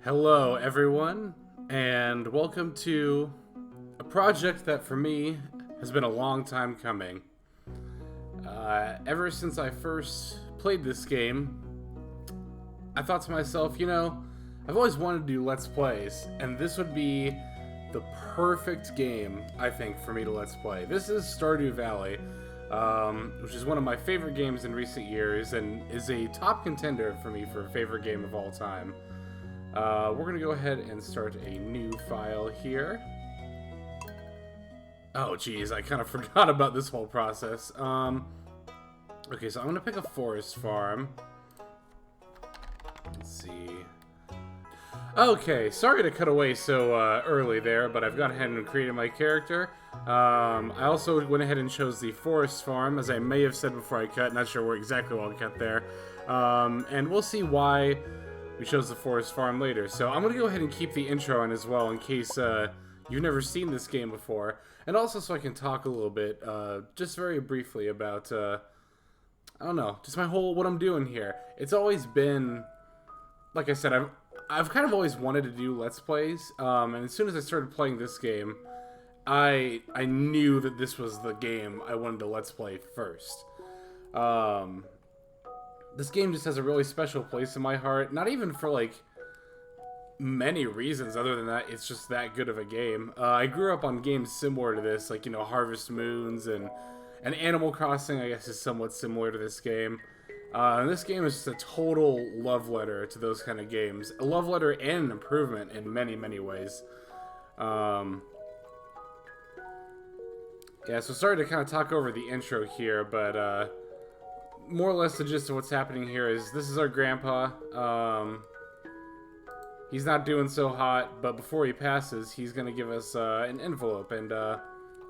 Hello, everyone, and welcome to a project that for me has been a long time coming. Ever since I first played this game, I thought to myself, I've always wanted to do Let's Plays, and this would be the perfect game, I think, for me to Let's Play. This is Stardew Valley, which is one of my favorite games in recent years, and is a top contender for me for favorite game of all time. We're going to go ahead and start a new file here. Oh, geez, I kind of forgot about this whole process. Okay, so I'm going to pick a forest farm. Let's see. Okay, sorry to cut away so early there, but I've gone ahead and created my character. I also went ahead and chose the forest farm, as I may have said before I cut. Not sure exactly what I'll cut there. And we'll see why we chose the forest farm later. So I'm going to go ahead and keep the intro on as well, in case you've never seen this game before. And also so I can talk a little bit, just very briefly about, I don't know, just what I'm doing here. It's always been, like I said, I've kind of always wanted to do Let's Plays, and as soon as I started playing this game, I knew that this was the game I wanted to Let's Play first. This game just has a really special place in my heart, not even for, like, many reasons other than that it's just that good of a game. I grew up on games similar to this, like, Harvest Moons, and Animal Crossing, I guess, is somewhat similar to this game. And this game is just a total love letter to those kind of games. A love letter and an improvement in many, many ways. Yeah, so sorry to kind of talk over the intro here, but more or less the gist of what's happening here is this is our grandpa. He's not doing so hot, but before he passes, he's going to give us an envelope, and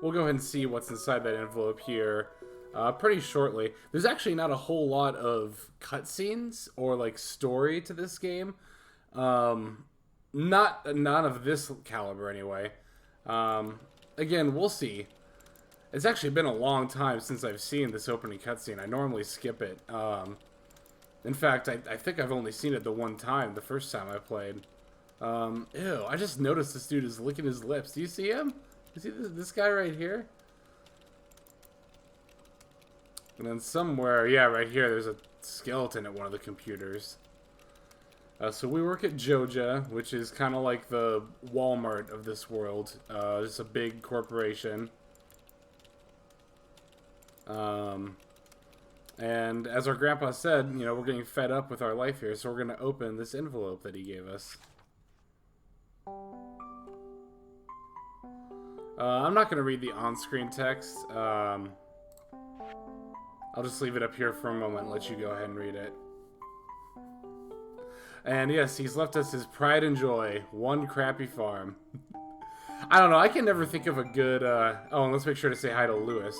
we'll go ahead and see what's inside that envelope here pretty shortly. There's actually not a whole lot of cutscenes or, like, story to this game. None of this caliber, anyway. Again, we'll see. It's actually been a long time since I've seen this opening cutscene. I normally skip it. In fact, I think I've only seen it the one time, the first time I played. Ew, I just noticed this dude is licking his lips. Do you see him? You see this guy right here? And then somewhere, yeah, right here, there's a skeleton at one of the computers. So we work at Joja, which is kind of like the Walmart of this world. It's a big corporation. And as our grandpa said, we're getting fed up with our life here, so we're going to open this envelope that he gave us. I'm not going to read the on-screen text. I'll just leave it up here for a moment and let you go ahead and read it. And yes, he's left us his pride and joy, one crappy farm. I don't know, I can never think of a good, oh, and let's make sure to say hi to Lewis.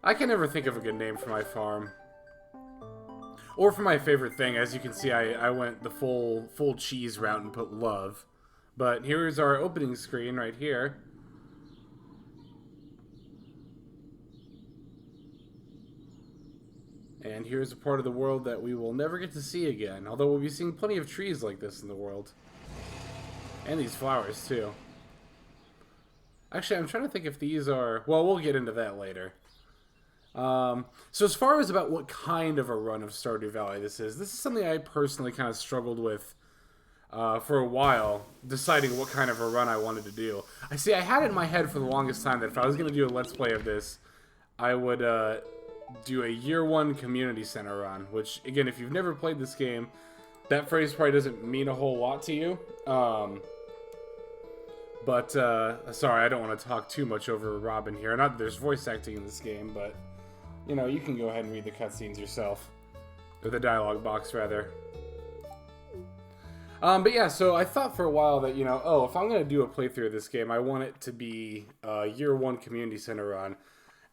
I can never think of a good name for my farm. Or for my favorite thing. As you can see, I went the full cheese route and put love. But here's our opening screen right here. And here's a part of the world that we will never get to see again. Although we'll be seeing plenty of trees like this in the world. And these flowers, too. Actually, I'm trying to think if these are... Well, we'll get into that later. So as far as about what kind of a run of Stardew Valley this is something I personally kind of struggled with for a while, deciding what kind of a run I wanted to do. I had it in my head for the longest time that if I was going to do a Let's Play of this, I would do a Year 1 Community Center run, which, again, if you've never played this game, that phrase probably doesn't mean a whole lot to you. But sorry, I don't want to talk too much over Robin here. Not that there's voice acting in this game, but... you can go ahead and read the cutscenes yourself. Or the dialogue box, rather. But yeah, so I thought for a while that, if I'm going to do a playthrough of this game, I want it to be a Year 1 Community Center run.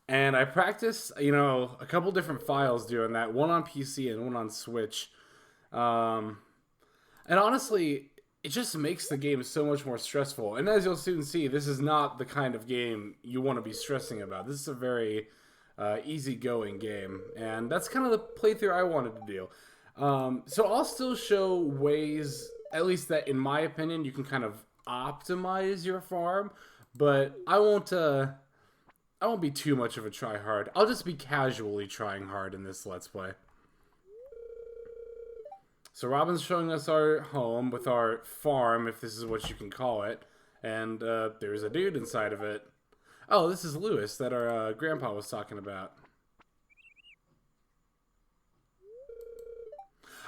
And I practiced, a couple different files doing that. One on PC and one on Switch. And honestly, it just makes the game so much more stressful. And as you'll soon see, this is not the kind of game you want to be stressing about. This is a very... easygoing game, and that's kind of the playthrough I wanted to do. So I'll still show ways at least that, in my opinion, you can kind of optimize your farm. But I won't be too much of a tryhard. I'll just be casually trying hard in this Let's Play. So Robin's showing us our home with our farm, if this is what you can call it. And there's a dude inside of it. Oh, this is Lewis that our grandpa was talking about.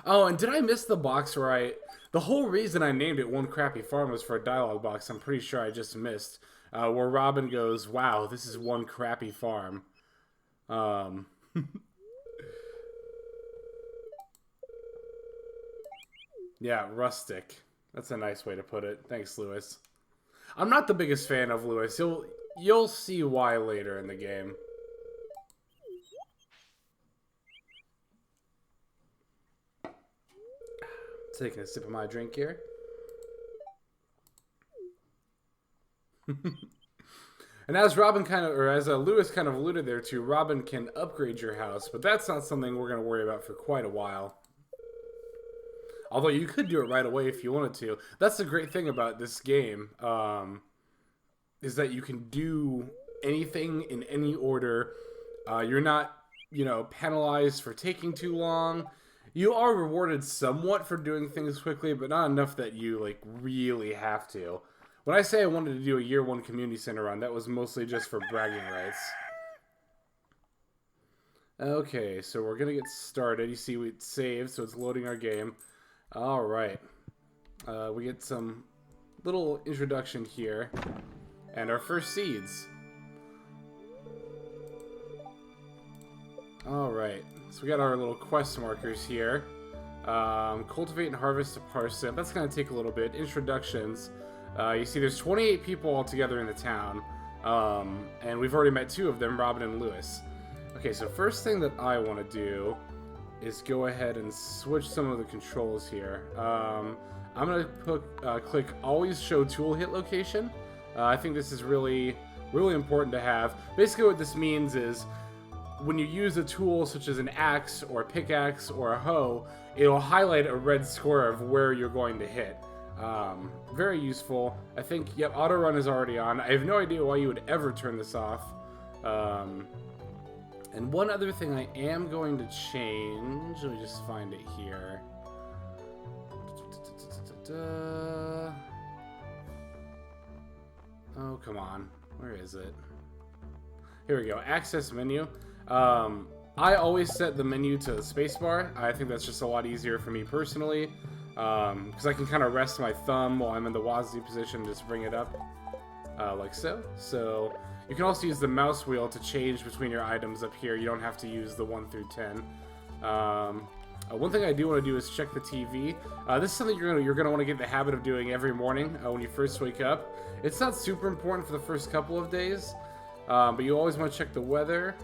Oh, and did I miss the box where the whole reason I named it One Crappy Farm was for a dialogue box I'm pretty sure I just missed. Where Robin goes, wow, this is one crappy farm. Yeah, rustic. That's a nice way to put it. Thanks, Lewis. I'm not the biggest fan of Lewis. You'll see why later in the game. Taking a sip of my drink here. And as Lewis kind of alluded there to, Robin can upgrade your house, but that's not something we're going to worry about for quite a while. Although you could do it right away if you wanted to. That's the great thing about this game, is that you can do anything in any order. You're not, penalized for taking too long. You are rewarded somewhat for doing things quickly, but not enough that you, really have to. When I say I wanted to do a year 1 community center run, that was mostly just for bragging rights. Okay, so we're going to get started. You see, we saved, so it's loading our game. Alright. We get some little introduction here. And our first seeds. Alright. So we got our little quest markers here. Cultivate and harvest a parsnip. That's going to take a little bit. Introductions. You see there's 28 people altogether in the town. And we've already met 2 of them, Robin and Lewis. Okay, so first thing that I want to do is go ahead and switch some of the controls here. I'm going to click always show tool hit location. I think this is really, really important to have. Basically what this means is when you use a tool such as an axe or a pickaxe or a hoe, it'll highlight a red square of where you're going to hit. Very useful. I think, yep, auto run is already on. I have no idea why you would ever turn this off. And one other thing I am going to change, let me just find it here. Oh, come on. Where is it? Here we go. Access menu. I always set the menu to the spacebar. I think that's just a lot easier for me personally. Because I can kind of rest my thumb while I'm in the WASD position and just bring it up. Like so. So you can also use the mouse wheel to change between your items up here. You don't have to use the 1 through 10. One thing I do want to do is check the TV. This is something you're gonna want to get in the habit of doing every morning when you first wake up. It's not super important for the first couple of days, but you always want to check the weather.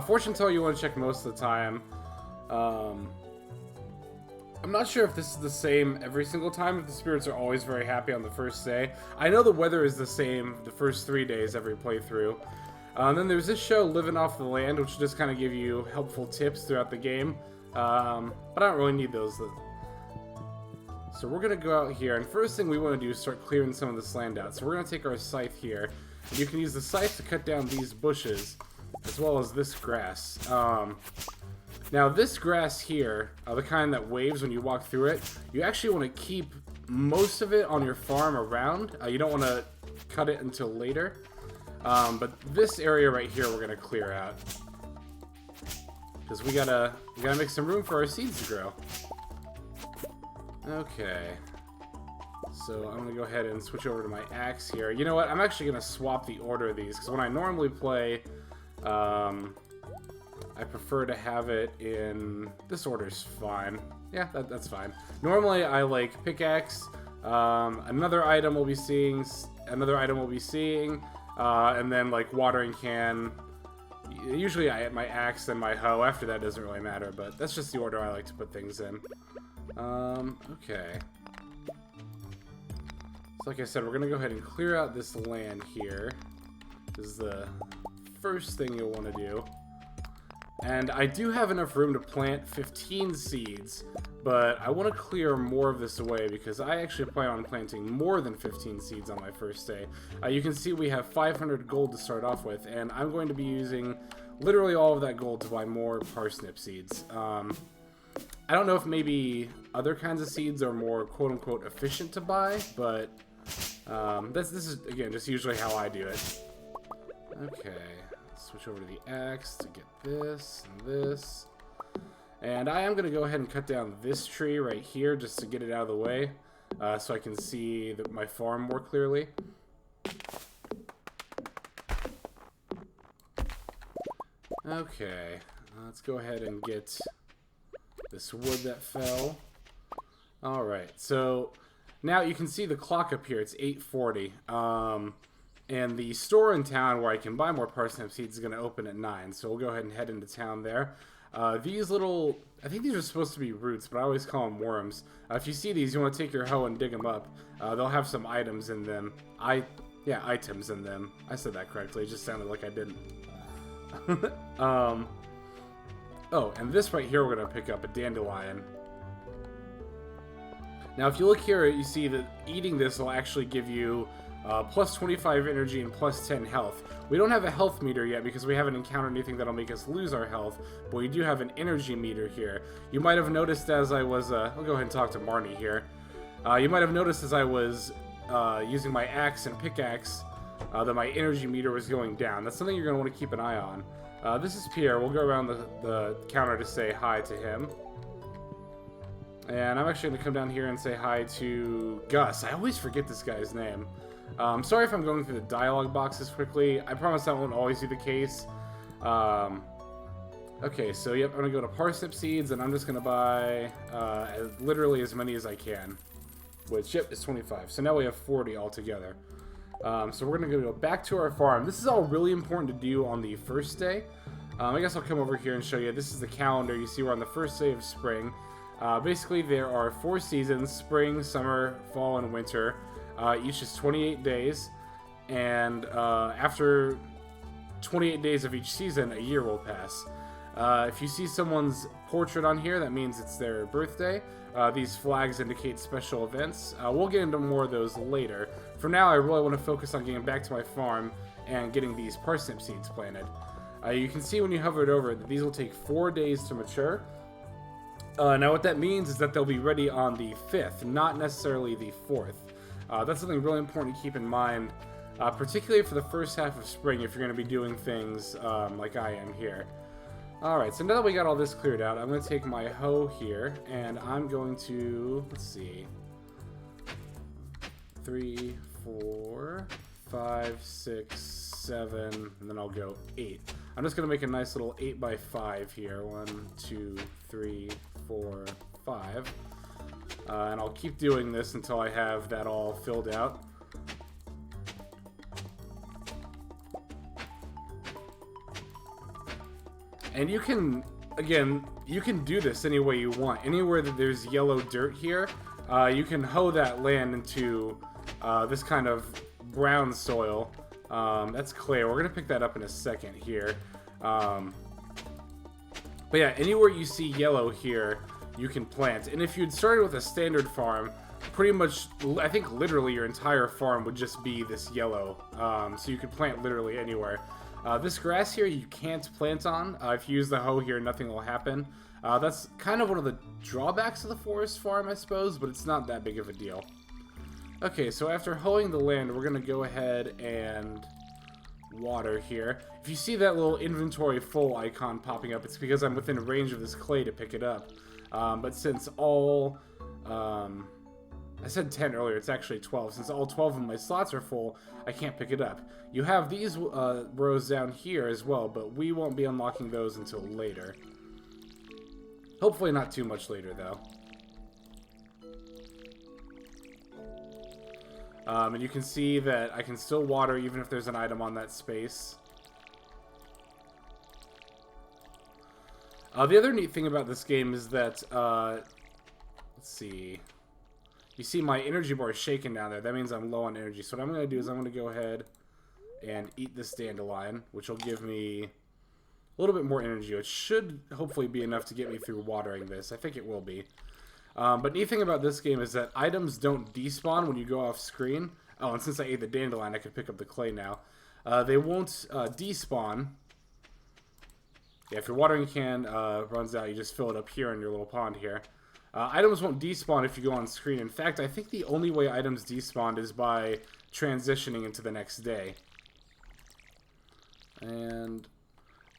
Fortune teller you want to check most of the time. I'm not sure if this is the same every single time, if the spirits are always very happy on the first day. I know the weather is the same the first 3 days every playthrough. Then there's this show, Living Off the Land, which will just kind of give you helpful tips throughout the game. But I don't really need those. So we're going to go out here, and first thing we want to do is start clearing some of this land out. So we're going to take our scythe here. You can use the scythe to cut down these bushes, as well as this grass. Now this grass here, the kind that waves when you walk through it, you actually want to keep most of it on your farm around. You don't want to cut it until later. But this area right here we're going to clear out. Because we gotta make some room for our seeds to grow. Okay. So I'm going to go ahead and switch over to my axe here. You know what? I'm actually going to swap the order of these. Because when I normally play, I prefer to have it in... This order's fine. Yeah, that's fine. Normally, I like pickaxe. Another item we'll be seeing. And then, like, watering can. Usually, I hit my axe and my hoe. After that, doesn't really matter. But that's just the order I like to put things in. Okay. So, like I said, we're going to go ahead and clear out this land here. This is the first thing you'll want to do. And I do have enough room to plant 15 seeds, but I want to clear more of this away because I actually plan on planting more than 15 seeds on my first day. You can see we have 500 gold to start off with, and I'm going to be using literally all of that gold to buy more parsnip seeds. I don't know if maybe other kinds of seeds are more quote-unquote efficient to buy, but this is, again, just usually how I do it. Okay. Switch over to the axe to get this and this. And I am going to go ahead and cut down this tree right here just to get it out of the way so I can see my farm more clearly. Okay, let's go ahead and get this wood that fell. Alright, so now you can see the clock up here. It's 8:40. And the store in town where I can buy more parsnip seeds is going to open at 9. So we'll go ahead and head into town there. These little, I think these are supposed to be roots, but I always call them worms. If you see these, you want to take your hoe and dig them up. They'll have some items in them. Items in them. I said that correctly. It just sounded like I didn't. Oh, and this right here we're going to pick up, a dandelion. Now, if you look here, you see that eating this will actually give you plus 25 energy and plus 10 health. We don't have a health meter yet because we haven't encountered anything that'll make us lose our health, but we do have an energy meter here. You might have noticed as I was, I'll go ahead and talk to Marnie here. You might have noticed as I was using my axe and pickaxe that my energy meter was going down. That's something you're going to want to keep an eye on. This is Pierre. We'll go around the counter to say hi to him. And I'm actually going to come down here and say hi to Gus. I always forget this guy's name. Sorry if I'm going through the dialogue boxes quickly. I promise that won't always be the case. Okay, so yep, I'm going to go to parsnip seeds, and I'm just going to buy literally as many as I can. Which, yep, is 25. So now we have 40 altogether. So we're going to go back to our farm. This is all really important to do on the first day. I guess I'll come over here and show you. This is the calendar. You see we're on the first day of spring. Basically, there are 4 seasons: spring, summer, fall, and winter. Each is 28 days, and after 28 days of each season, a year will pass. If you see someone's portrait on here, that means it's their birthday. These flags indicate special events. We'll get into more of those later. For now, I really want to focus on getting back to my farm and getting these parsnip seeds planted. You can see when you hover it over that these will take 4 days to mature. Now what that means is that they'll be ready on the 5th, not necessarily the 4th. That's something really important to keep in mind, particularly for the first half of spring if you're going to be doing things like I am here. Alright, so now that we got all this cleared out, I'm going to take my hoe here, and I'm going to, let's see, 3, 4, 5, 6, 7, and then I'll go 8. I'm just going to make a nice little 8x5 here. 1, 2, 3, 4, 5. And I'll keep doing this until I have that all filled out. And you can, again, you can do this any way you want. Anywhere that there's yellow dirt here, you can hoe that land into this kind of brown soil. That's clay. We're going to pick that up in a second here. But yeah, anywhere you see yellow here, you can plant. And if you'd started with a standard farm, pretty much, I think literally your entire farm would just be this yellow. So you could plant literally anywhere. This grass here you can't plant on. If you use the hoe here, nothing will happen. That's kind of one of the drawbacks of the forest farm, I suppose, but it's not that big of a deal. Okay, so after hoeing the land, we're going to go ahead and water here. If you see that little inventory full icon popping up, it's because I'm within range of this clay to pick it up. But since all... I said 10 earlier, it's actually 12. Since all 12 of my slots are full, I can't pick it up. You have these rows down here as well, but we won't be unlocking those until later. Hopefully not too much later, though. And you can see that I can still water even if there's an item on that space. The other neat thing about this game is that, let's see... You see my energy bar is shaking down there. That means I'm low on energy. So what I'm going to do is I'm going to go ahead and eat this dandelion, which will give me little bit more energy, which should hopefully be enough to get me through watering this. I think it will be. But neat thing about this game is that items don't despawn when you go off screen. Oh, and since I ate the dandelion, I can pick up the clay now. They won't despawn. Yeah, if your watering can runs out, you just fill it up here in your little pond here. Items won't despawn if you go on screen. In fact, I think the only way items despawn is by transitioning into the next day. And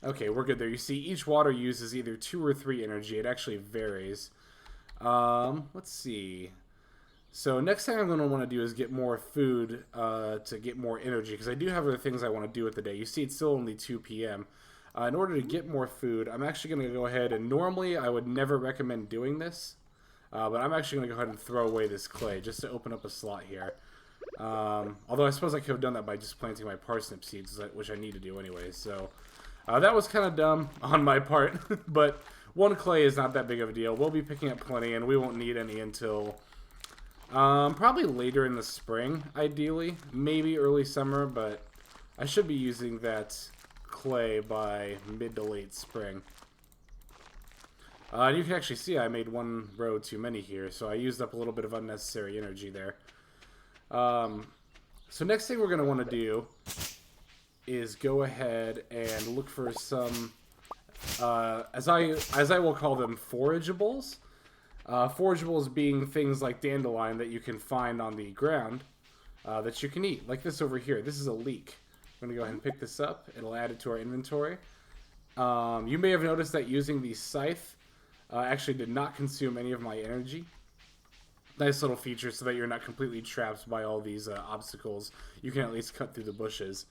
okay, we're good there. You see, each water uses either 2 or 3 energy. It actually varies. Let's see. So next thing I'm going to want to do is get more food to get more energy, because I do have other things I want to do with the day. You see, it's still only 2 p.m. In order to get more food, I'm actually going to go ahead, and normally I would never recommend doing this, but I'm actually going to go ahead and throw away this clay just to open up a slot here. Although I suppose I could have done that by just planting my parsnip seeds, which I need to do anyway. So that was kind of dumb on my part, but 1 clay is not that big of a deal. We'll be picking up plenty, and we won't need any until probably later in the spring, ideally. Maybe early summer, but I should be using that clay by mid to late spring. And you can actually see I made 1 row too many here, so I used up a little bit of unnecessary energy there. So next thing we're going to want to do is go ahead and look for some, as I will call them, forageables. Forageables being things like dandelion that you can find on the ground that you can eat, like this over here. This is a leek. I'm going to go ahead and pick this up. It'll add it to our inventory. You may have noticed that using the scythe actually did not consume any of my energy. Nice little feature so that you're not completely trapped by all these obstacles. You can at least cut through the bushes.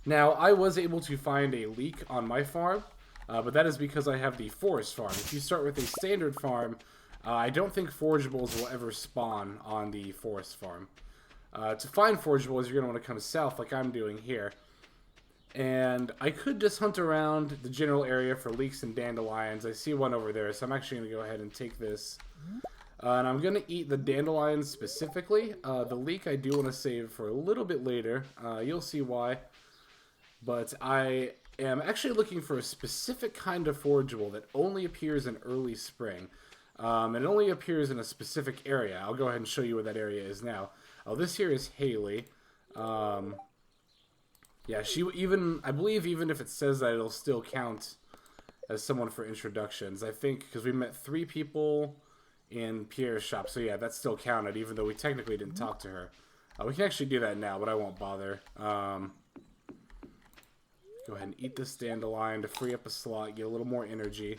Now, I was able to find a leek on my farm, but that is because I have the forest farm. If you start with a standard farm, I don't think forageables will ever spawn on the forest farm. To find forageables, you're going to want to come south like I'm doing here. And I could just hunt around the general area for leeks and dandelions. I see one over there, so I'm actually going to go ahead and take this. And I'm going to eat the dandelions specifically. The leek I do want to save for a little bit later. You'll see why. But I am actually looking for a specific kind of forageable that only appears in early spring. And it only appears in a specific area. I'll go ahead and show you where that area is now. Oh, this here is Haley. Yeah, I believe even if it says that, it'll still count as someone for introductions. I think, because we met 3 people in Pierre's shop. So yeah, that still counted, even though we technically didn't talk to her. We can actually do that now, but I won't bother. Go ahead and eat this dandelion to free up a slot, get a little more energy.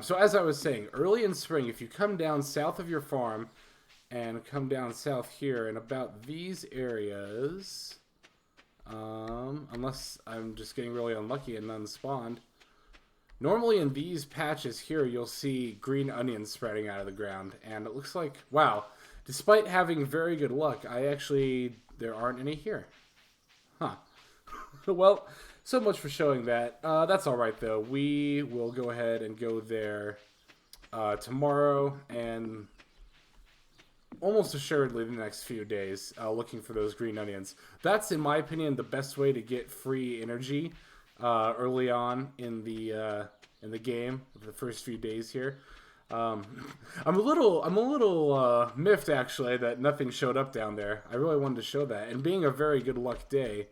So as I was saying, early in spring, if you come down south of your farm and come down south here in about these areas, unless I'm just getting really unlucky and none spawned, normally in these patches here, you'll see green onions spreading out of the ground. And it looks like, wow, despite having very good luck, there aren't any here. Huh. Well, so much for showing that. That's alright, though. We will go ahead and go there tomorrow and almost assuredly the next few days, looking for those green onions. That's, in my opinion, the best way to get free energy early on in the game, the first few days here. I'm a little miffed, actually, that nothing showed up down there. I really wanted to show that. And being a very good luck day,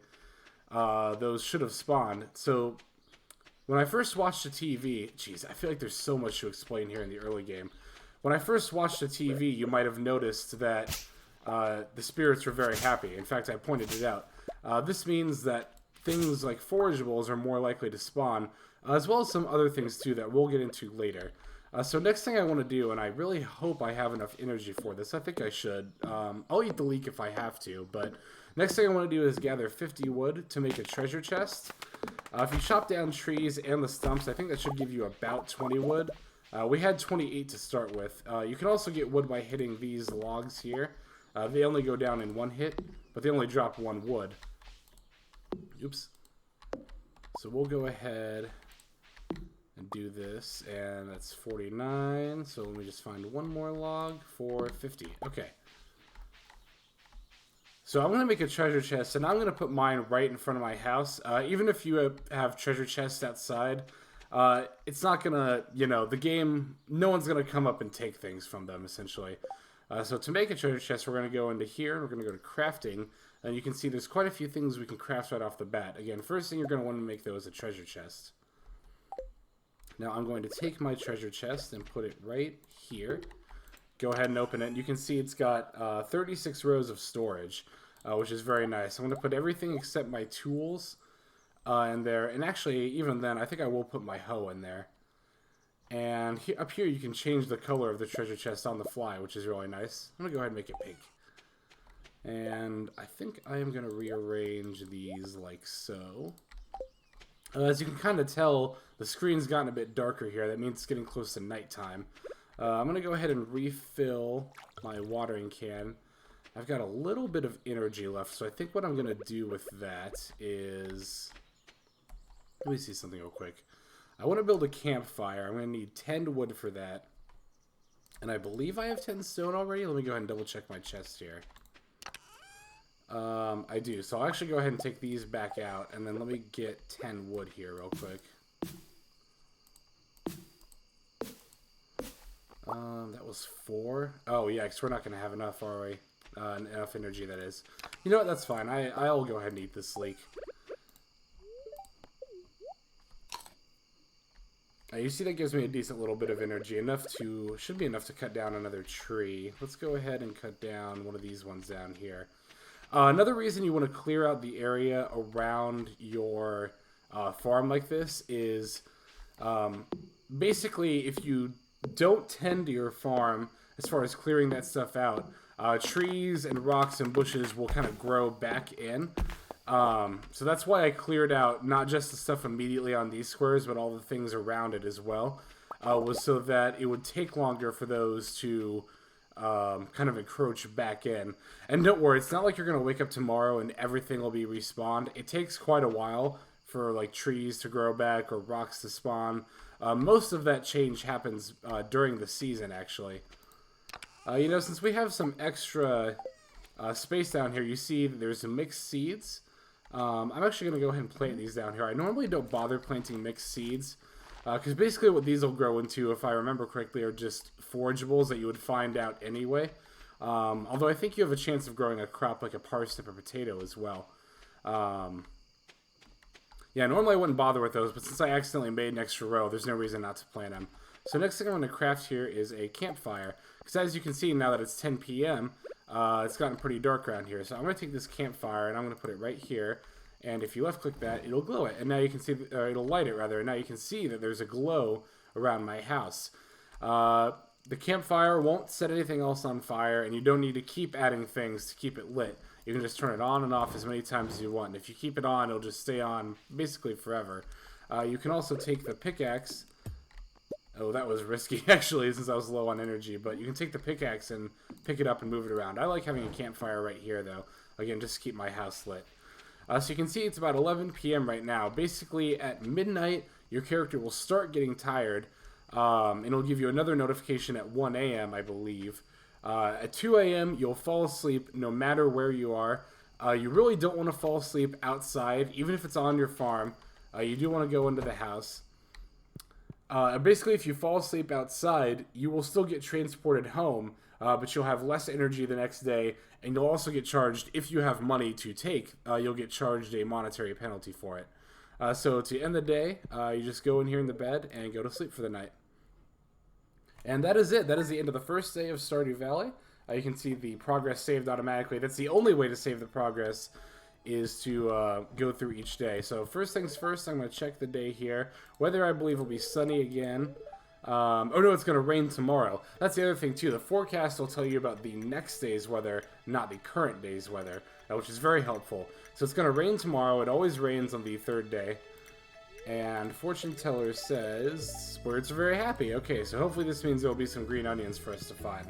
those should have spawned. So when I first watched the TV, geez, I feel like there's so much to explain here in the early game. When I first watched the TV, you might have noticed that the spirits were very happy. In fact, I pointed it out. This means that things like forageables are more likely to spawn, as well as some other things too that we'll get into later. So next thing I want to do, and I really hope I have enough energy for this, I think I should. I'll eat the leek if I have to, but next thing I want to do is gather 50 wood to make a treasure chest. If you chop down trees and the stumps, I think that should give you about 20 wood. We had 28 to start with. You can also get wood by hitting these logs here. They only go down in 1 hit, but they only drop 1 wood. Oops. So we'll go ahead and do this, and that's 49. So let me just find 1 more log for 50. Okay. So I'm going to make a treasure chest, and I'm going to put mine right in front of my house. Even if you have treasure chests outside, it's not going to, you know, the game, no one's going to come up and take things from them, essentially. So to make a treasure chest, we're going to go into here, and we're going to go to crafting. And you can see there's quite a few things we can craft right off the bat. Again, first thing you're going to want to make, though, is a treasure chest. Now I'm going to take my treasure chest and put it right here. Go ahead and open it. You can see it's got 36 rows of storage, which is very nice. I'm going to put everything except my tools in there. And actually, even then, I think I will put my hoe in there. And up here, you can change the color of the treasure chest on the fly, which is really nice. I'm going to go ahead and make it pink. And I think I am going to rearrange these like so. As you can kind of tell, the screen's gotten a bit darker here. That means it's getting close to nighttime. I'm going to go ahead and refill my watering can. I've got a little bit of energy left, so I think what I'm going to do with that is... Let me see something real quick. I want to build a campfire. I'm going to need 10 wood for that. And I believe I have 10 stone already. Let me go ahead and double check my chest here. I do. So I'll actually go ahead and take these back out, and then let me get 10 wood here real quick. That was 4. Oh, yeah, because we're not going to have enough, are we? Enough energy, that is. You know what? That's fine. I'll go ahead and eat this leek. You see that gives me a decent little bit of energy. Should be enough to cut down another tree. Let's go ahead and cut down one of these ones down here. Another reason you want to clear out the area around your farm like this is basically if you don't tend to your farm as far as clearing that stuff out, trees and rocks and bushes will kind of grow back in. So that's why I cleared out not just the stuff immediately on these squares, but all the things around it as well, was so that it would take longer for those to kind of encroach back in. And don't worry, it's not like you're going to wake up tomorrow and everything will be respawned. It takes quite a while for like trees to grow back or rocks to spawn. Most of that change happens during the season, actually. You know, since we have some extra space down here, you see that there's some mixed seeds. I'm actually going to go ahead and plant these down here. I normally don't bother planting mixed seeds, because basically what these will grow into, if I remember correctly, are just forageables that you would find out anyway. Although I think you have a chance of growing a crop like a parsnip or potato as well. Yeah, normally I wouldn't bother with those, but since I accidentally made an extra row, there's no reason not to plant them. So next thing I'm going to craft here is a campfire. Because as you can see, now that it's 10 p.m., it's gotten pretty dark around here. So I'm going to take this campfire and I'm going to put it right here. And if you left-click that, it'll glow it. And now you can see, it'll light it rather. And now you can see that there's a glow around my house. The campfire won't set anything else on fire, and you don't need to keep adding things to keep it lit. You can just turn it on and off as many times as you want. And if you keep it on, it'll just stay on basically forever. You can also take the pickaxe. Oh, that was risky, actually, since I was low on energy. But you can take the pickaxe and pick it up and move it around. I like having a campfire right here, though. Again, just to keep my house lit. So you can see it's about 11 p.m. right now. Basically, at midnight, your character will start getting tired. And it'll give you another notification at 1 a.m., I believe. At 2 a.m., you'll fall asleep no matter where you are. You really don't want to fall asleep outside, even if it's on your farm. You do want to go into the house. Basically, if you fall asleep outside, you will still get transported home, but you'll have less energy the next day, and you'll also get charged, if you have money to take, you'll get charged a monetary penalty for it. So to end the day, you just go in here in the bed and go to sleep for the night. And that is it. That is the end of the first day of Stardew Valley. You can see the progress saved automatically. That's the only way to save the progress, is to go through each day. So first things first, I'm going to check the day here. Weather, I believe, will be sunny again. Oh no, it's going to rain tomorrow. That's the other thing too. The forecast will tell you about the next day's weather, not the current day's weather, which is very helpful. So it's going to rain tomorrow. It always rains on the third day. And fortune teller says birds are very happy. Okay, so hopefully this means there will be some green onions for us to find.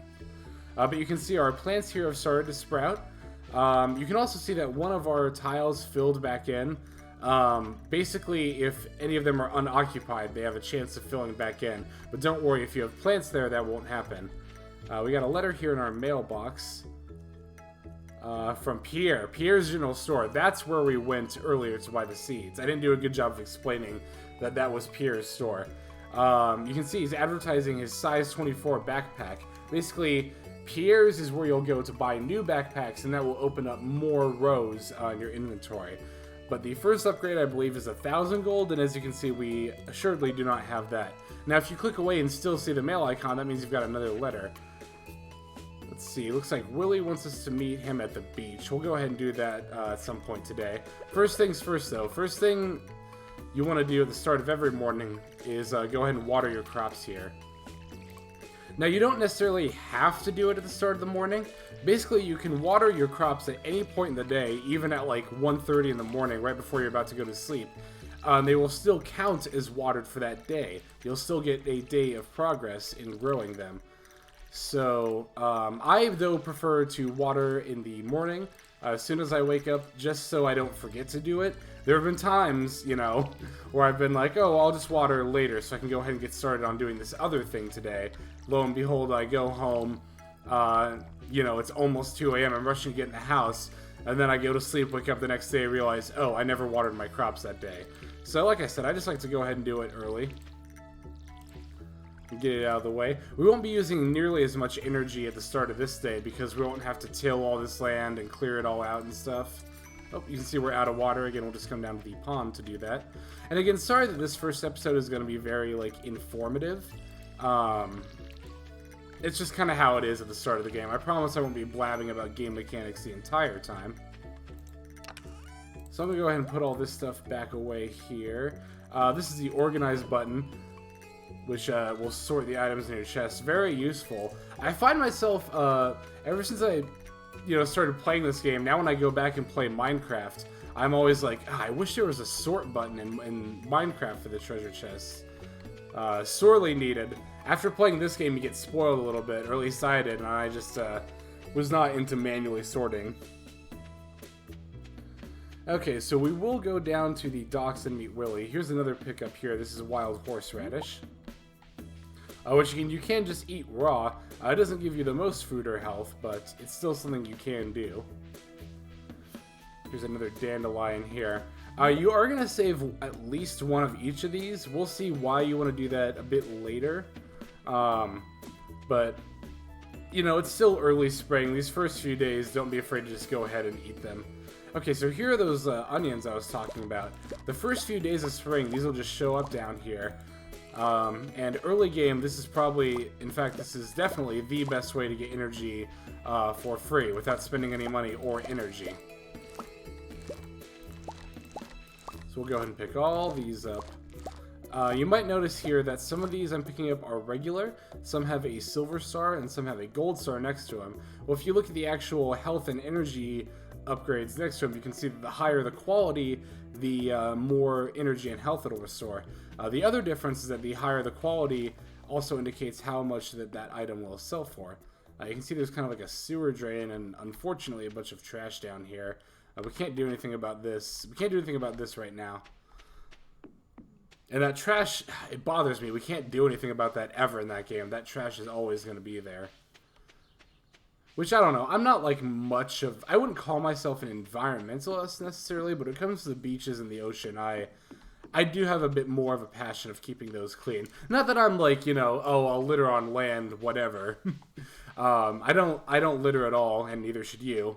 But you can see our plants here have started to sprout. You can also see that one of our tiles filled back in. Basically, if any of them are unoccupied, they have a chance of filling back in. But don't worry, if you have plants there, that won't happen. We got a letter here in our mailbox. from Pierre's General Store. That's where we went earlier to buy the seeds. I didn't do a good job of explaining that that was Pierre's store. You can see he's advertising his size 24 backpack. Basically, Pierre's is where you'll go to buy new backpacks, and that will open up more rows in your inventory. But the first upgrade, I believe, is 1,000 gold, and as you can see, we assuredly do not have that. Now, if you click away and still see the mail icon, that means you've got another letter. Let's see, it looks like Willie wants us to meet him at the beach. We'll go ahead and do that at some point today. First things first, though. First thing you want to do at the start of every morning is go ahead and water your crops here. Now, you don't necessarily have to do it at the start of the morning. Basically, you can water your crops at any point in the day, even at like 1:30 in the morning, right before you're about to go to sleep. They will still count as watered for that day. You'll still get a day of progress in growing them. So, I, though, prefer to water in the morning as soon as I wake up, just so I don't forget to do it. There have been times, you know, where I've been like, oh, I'll just water later so I can go ahead and get started on doing this other thing today. Lo and behold, I go home, you know, it's almost 2 a.m., I'm rushing to get in the house, and then I go to sleep, wake up the next day, realize, oh, I never watered my crops that day. So, like I said, I just like to go ahead and do it early. Get it out of the way. We won't be using nearly as much energy at the start of this day because we won't have to till all this land and clear it all out and stuff. Oh, you can see we're out of water again. We'll just come down to the pond to do that. And again, sorry that this first episode is going to be very, like, informative. It's just kind of how it is at the start of the game. I promise I won't be blabbing about game mechanics the entire time. So I'm going to go ahead and put all this stuff back away here. This is the organize button, which will sort the items in your chest. Very useful. I find myself, ever since I, you know, started playing this game, now when I go back and play Minecraft, I'm always like, I wish there was a sort button in Minecraft for the treasure chests. Sorely needed. After playing this game, you get spoiled a little bit, or at least I did, and I just was not into manually sorting. Okay, so we will go down to the docks and meet Willie. Here's another pickup here. This is a wild horseradish, which you can just eat raw. It doesn't give you the most food or health, but it's still something you can do. Here's another dandelion here. You are going to save at least one of each of these. We'll see why you want to do that a bit later. But, you know, it's still early spring. These first few days, don't be afraid to just go ahead and eat them. Okay, so here are those onions I was talking about. The first few days of spring, these will just show up down here. And early game, this is probably, in fact, this is definitely the best way to get energy for free without spending any money or energy. So we'll go ahead and pick all these up. You might notice here that some of these I'm picking up are regular, some have a silver star, and some have a gold star next to them. Well, if you look at the actual health and energy upgrades next to them, you can see that the higher the quality, the more energy and health it'll restore. The other difference is that the higher the quality also indicates how much that item will sell for. You can see there's kind of like a sewer drain and unfortunately a bunch of trash down here. We can't do anything about this. We can't do anything about this right now. And that trash, it bothers me. We can't do anything about that ever in that game. That trash is always going to be there. Which, I don't know. I'm not like much of... I wouldn't call myself an environmentalist necessarily, but when it comes to the beaches and the ocean, I do have a bit more of a passion of keeping those clean. Not that I'm like, you know, oh, I'll litter on land, whatever. I don't litter at all, and neither should you.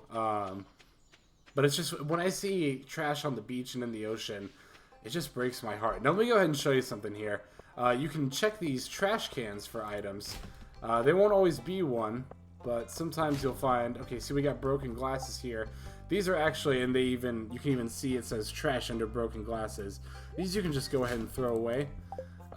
But it's just, when I see trash on the beach and in the ocean, it just breaks my heart. Now, let me go ahead and show you something here. You can check these trash cans for items. They won't always be one, but sometimes you'll find... Okay, see, we got broken glasses here. These are actually, and you can even see it says trash under broken glasses. These you can just go ahead and throw away.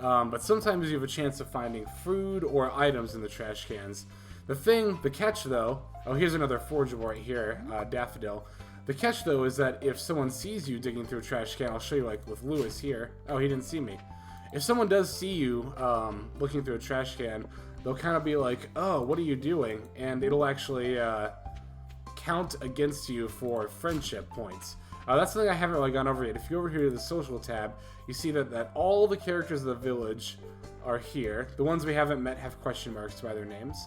But sometimes you have a chance of finding food or items in the trash cans. The catch though... Oh, here's another forageable right here, daffodil. The catch, though, is that if someone sees you digging through a trash can, I'll show you, like, with Lewis here. Oh, he didn't see me. If someone does see you looking through a trash can, they'll kind of be like, oh, what are you doing? And it'll actually count against you for friendship points. That's something I haven't really gone over yet. If you go over here to the social tab, you see that all the characters of the village are here. The ones we haven't met have question marks by their names.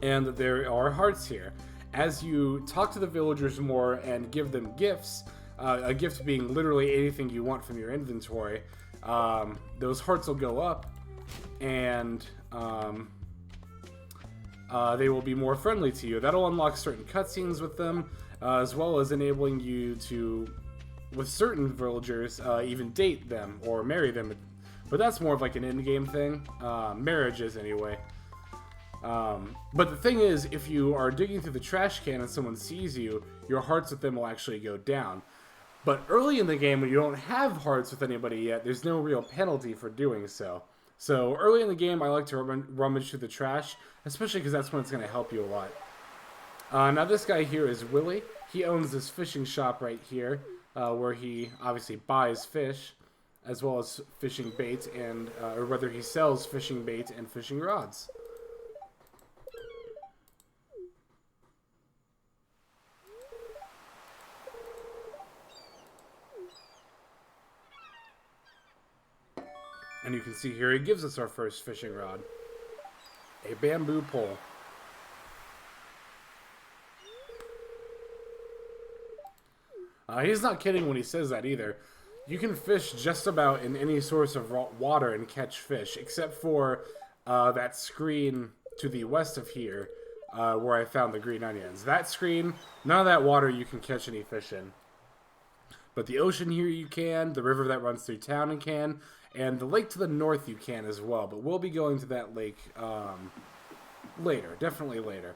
And there are hearts here. as you talk to the villagers more and give them gifts, a gift being literally anything you want from your inventory, those hearts will go up, and they will be more friendly to you. That'll unlock certain cutscenes with them, as well as enabling you to, with certain villagers, even date them or marry them. But that's more of like an in-game thing. Marriages, anyway. But the thing is, if you are digging through the trash can and someone sees you, your hearts with them will actually go down. But early in the game, when you don't have hearts with anybody yet, there's no real penalty for doing so. So early in the game, I like to rummage through the trash, especially because that's when it's going to help you a lot. Now this guy here is Willie. He owns this fishing shop right here, where he obviously buys fish, as well as fishing bait, and or whether he sells fishing bait and fishing rods. And you can see here, he gives us our first fishing rod. A bamboo pole. He's not kidding when he says that either. You can fish just about in any source of water and catch fish, except for that screen to the west of here, where I found the green onions. That screen, none of that water you can catch any fish in. But the ocean here you can, the river that runs through town you can, and the lake to the north you can as well. But we'll be going to that lake later, definitely later.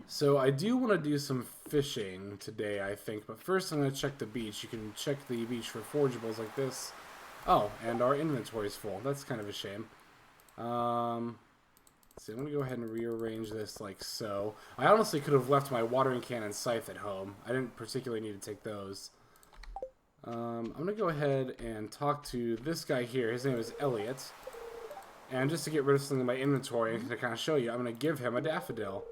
So I do want to do some fishing today, I think. But first I'm going to check the beach. You can check the beach for forageables like this. Oh, and our inventory is full. That's kind of a shame. So I'm going to go ahead and rearrange this like so. I honestly could have left my watering can and scythe at home. I didn't particularly need to take those. I'm going to go ahead and talk to this guy here. His name is Elliot. And just to get rid of something in my inventory and to kind of show you, I'm going to give him a daffodil.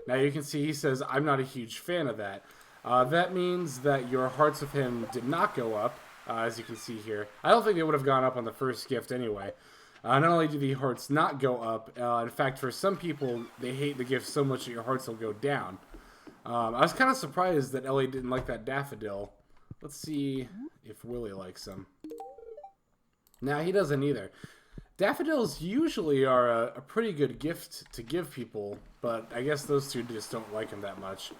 Now you can see he says, I'm not a huge fan of that. That means that your hearts with him did not go up, as you can see here. I don't think they would have gone up on the first gift anyway. Not only do the hearts not go up, in fact, for some people, they hate the gift so much that your hearts will go down. I was kind of surprised that Ellie didn't like that daffodil. Let's see if Willie likes them. Nah, he doesn't either. Daffodils usually are a pretty good gift to give people, but I guess those two just don't like them that much.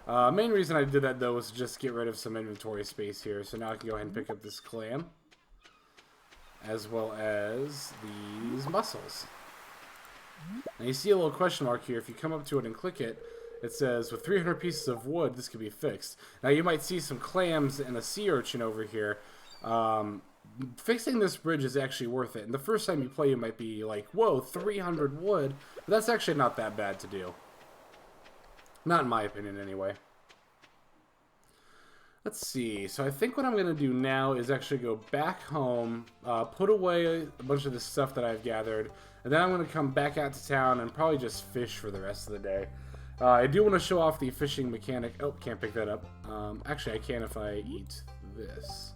Main reason I did that, though, was to just get rid of some inventory space here. So now I can go ahead and pick up this clam, as well as these mussels. Now you see a little question mark here. If you come up to it and click it, it says, with 300 pieces of wood, this could be fixed. Now you might see some clams and a sea urchin over here. Fixing this bridge is actually worth it. And the first time you play, you might be like, whoa, 300 wood? But that's actually not that bad to do. Not in my opinion, anyway. Let's see. So I think what I'm going to do now is actually go back home, put away a bunch of the stuff that I've gathered, and then I'm going to come back out to town and probably just fish for the rest of the day. I do want to show off the fishing mechanic. Oh, can't pick that up. Actually, I can if I eat this.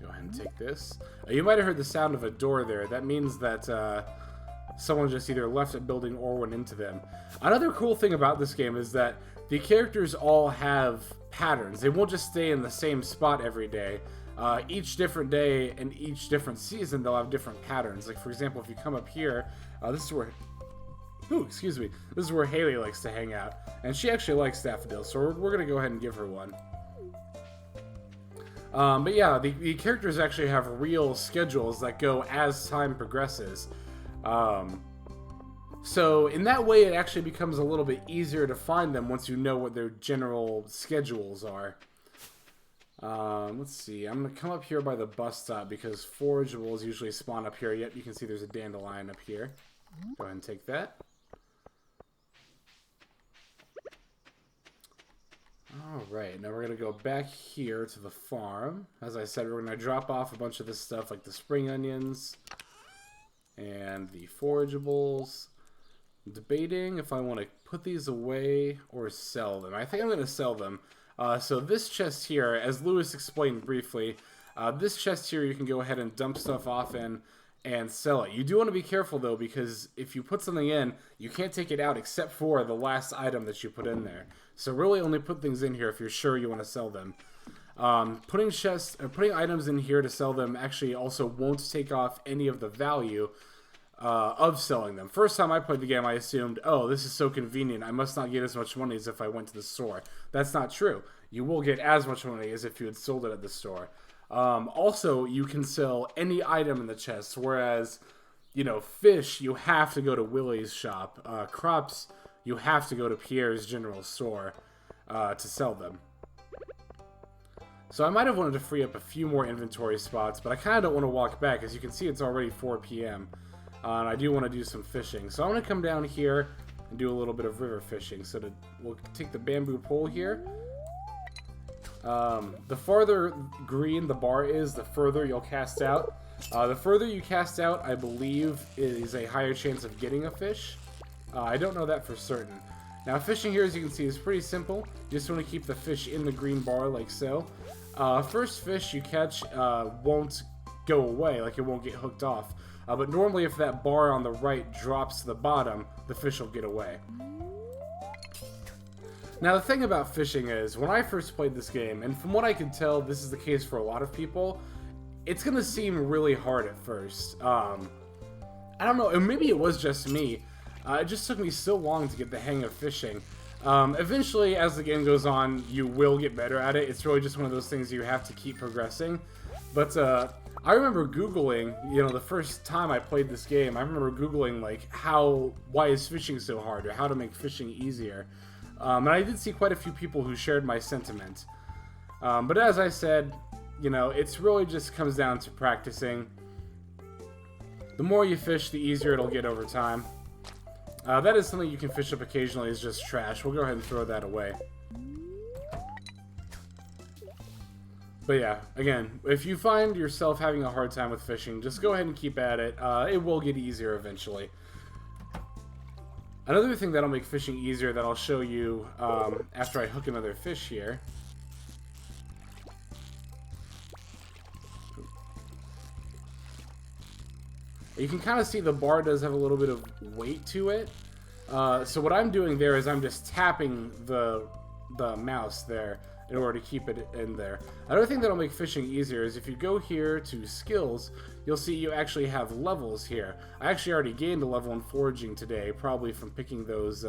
Go ahead and take this. You might have heard the sound of a door there. That means that someone just either left a building or went into them. Another cool thing about this game is that the characters all have patterns. They won't just stay in the same spot every day. Each different day and each different season, they'll have different patterns. Like, for example, if you come up here, this is where... Ooh, excuse me. This is where Haley likes to hang out. And she actually likes daffodils, so we're going to go ahead and give her one. But yeah, the characters actually have real schedules that go as time progresses. So in that way, it actually becomes a little bit easier to find them once you know what their general schedules are. Let's see. I'm going to come up here by the bus stop because forageables usually spawn up here. Yep, you can see there's a dandelion up here. Go ahead and take that. Alright, now we're going to go back here to the farm. As I said, we're going to drop off a bunch of this stuff like the spring onions and the forageables. I'm debating if I want to put these away or sell them. I think I'm going to sell them. So this chest here, as Lewis explained briefly, this chest here you can go ahead and dump stuff off in. and sell it. You do want to be careful though, because if you put something in, you can't take it out except for the last item that you put in there. So really only put things in here if you're sure you want to sell them. Putting items in here to sell them actually also won't take off any of the value of selling them. First time I played the game, I assumed, oh, this is so convenient, I must not get as much money as if I went to the store. That's not true. You will get as much money as if you had sold it at the store. Also, you can sell any item in the chest, whereas, you know, fish, you have to go to Willie's shop. Crops, you have to go to Pierre's general store to sell them. So I might have wanted to free up a few more inventory spots, but I kind of don't want to walk back. As you can see, it's already 4 p.m. And I do want to do some fishing. So I'm going to come down here and do a little bit of river fishing. So we'll take the bamboo pole here. The farther green the bar is, the further you'll cast out. The further you cast out, I believe, is a higher chance of getting a fish. I don't know that for certain. Now, fishing here, as you can see, is pretty simple. You just want to keep the fish in the green bar like so. First fish you catch won't go away, like it won't get hooked off. But normally if that bar on the right drops to the bottom, the fish will get away. Now the thing about fishing is, when I first played this game, and from what I can tell this is the case for a lot of people, it's going to seem really hard at first. I don't know, and maybe it was just me. It just took me so long to get the hang of fishing. Eventually, as the game goes on, you will get better at it. It's really just one of those things you have to keep progressing. But I remember Googling, you know, the first time I played this game, I remember Googling, like, why is fishing so hard, or how to make fishing easier. And I did see quite a few people who shared my sentiment. But as I said, you know, it's really just comes down to practicing. The more you fish, the easier it'll get over time. That is something you can fish up occasionally, is just trash. We'll go ahead and throw that away. But yeah, again, if you find yourself having a hard time with fishing, just go ahead and keep at it. It will get easier eventually. Another thing that'll make fishing easier that I'll show you after I hook another fish here. You can kind of see the bar does have a little bit of weight to it. So what I'm doing there is I'm just tapping the mouse there in order to keep it in there. Another thing that'll make fishing easier is if you go here to skills, you'll see you actually have levels here. I actually already gained a level in foraging today, probably from picking those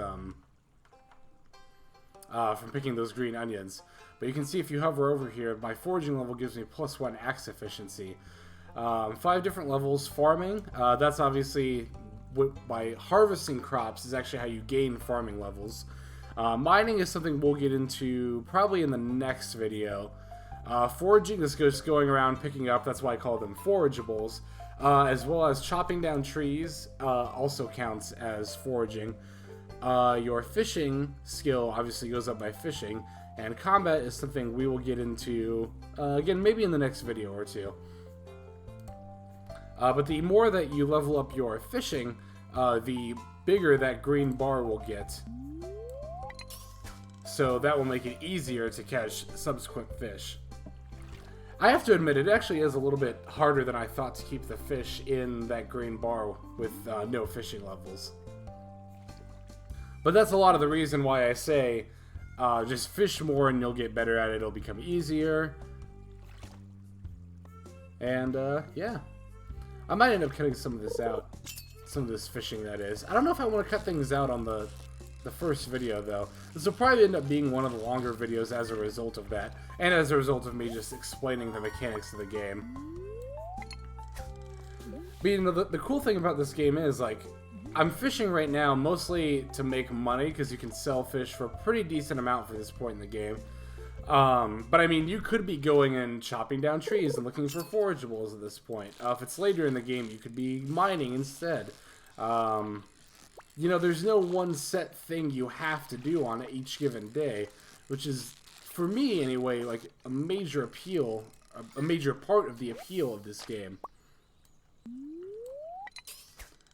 green onions. But you can see if you hover over here, my foraging level gives me +1 axe efficiency. 5 different levels. Farming, that's obviously by harvesting crops is actually how you gain farming levels. Mining is something we'll get into probably in the next video. Foraging is just going around picking up, that's why I call them forageables. As well as chopping down trees also counts as foraging. Your fishing skill obviously goes up by fishing, and combat is something we will get into, again, maybe in the next video or two. But the more that you level up your fishing, the bigger that green bar will get. So that will make it easier to catch subsequent fish. I have to admit, it actually is a little bit harder than I thought to keep the fish in that green bar with no fishing levels. But that's a lot of the reason why I say just fish more and you'll get better at it. It'll become easier. And yeah. I might end up cutting some of this out. Some of this fishing, that is. I don't know if I want to cut things out on the first video, though. This will probably end up being one of the longer videos as a result of that. And as a result of me just explaining the mechanics of the game. But you know, the cool thing about this game is, like, I'm fishing right now mostly to make money, because you can sell fish for a pretty decent amount for this point in the game. But I mean, you could be going and chopping down trees and looking for forageables at this point. If it's later in the game, you could be mining instead. You know, there's no one set thing you have to do on each given day, which is, for me anyway, like a major appeal, a major part of the appeal of this game.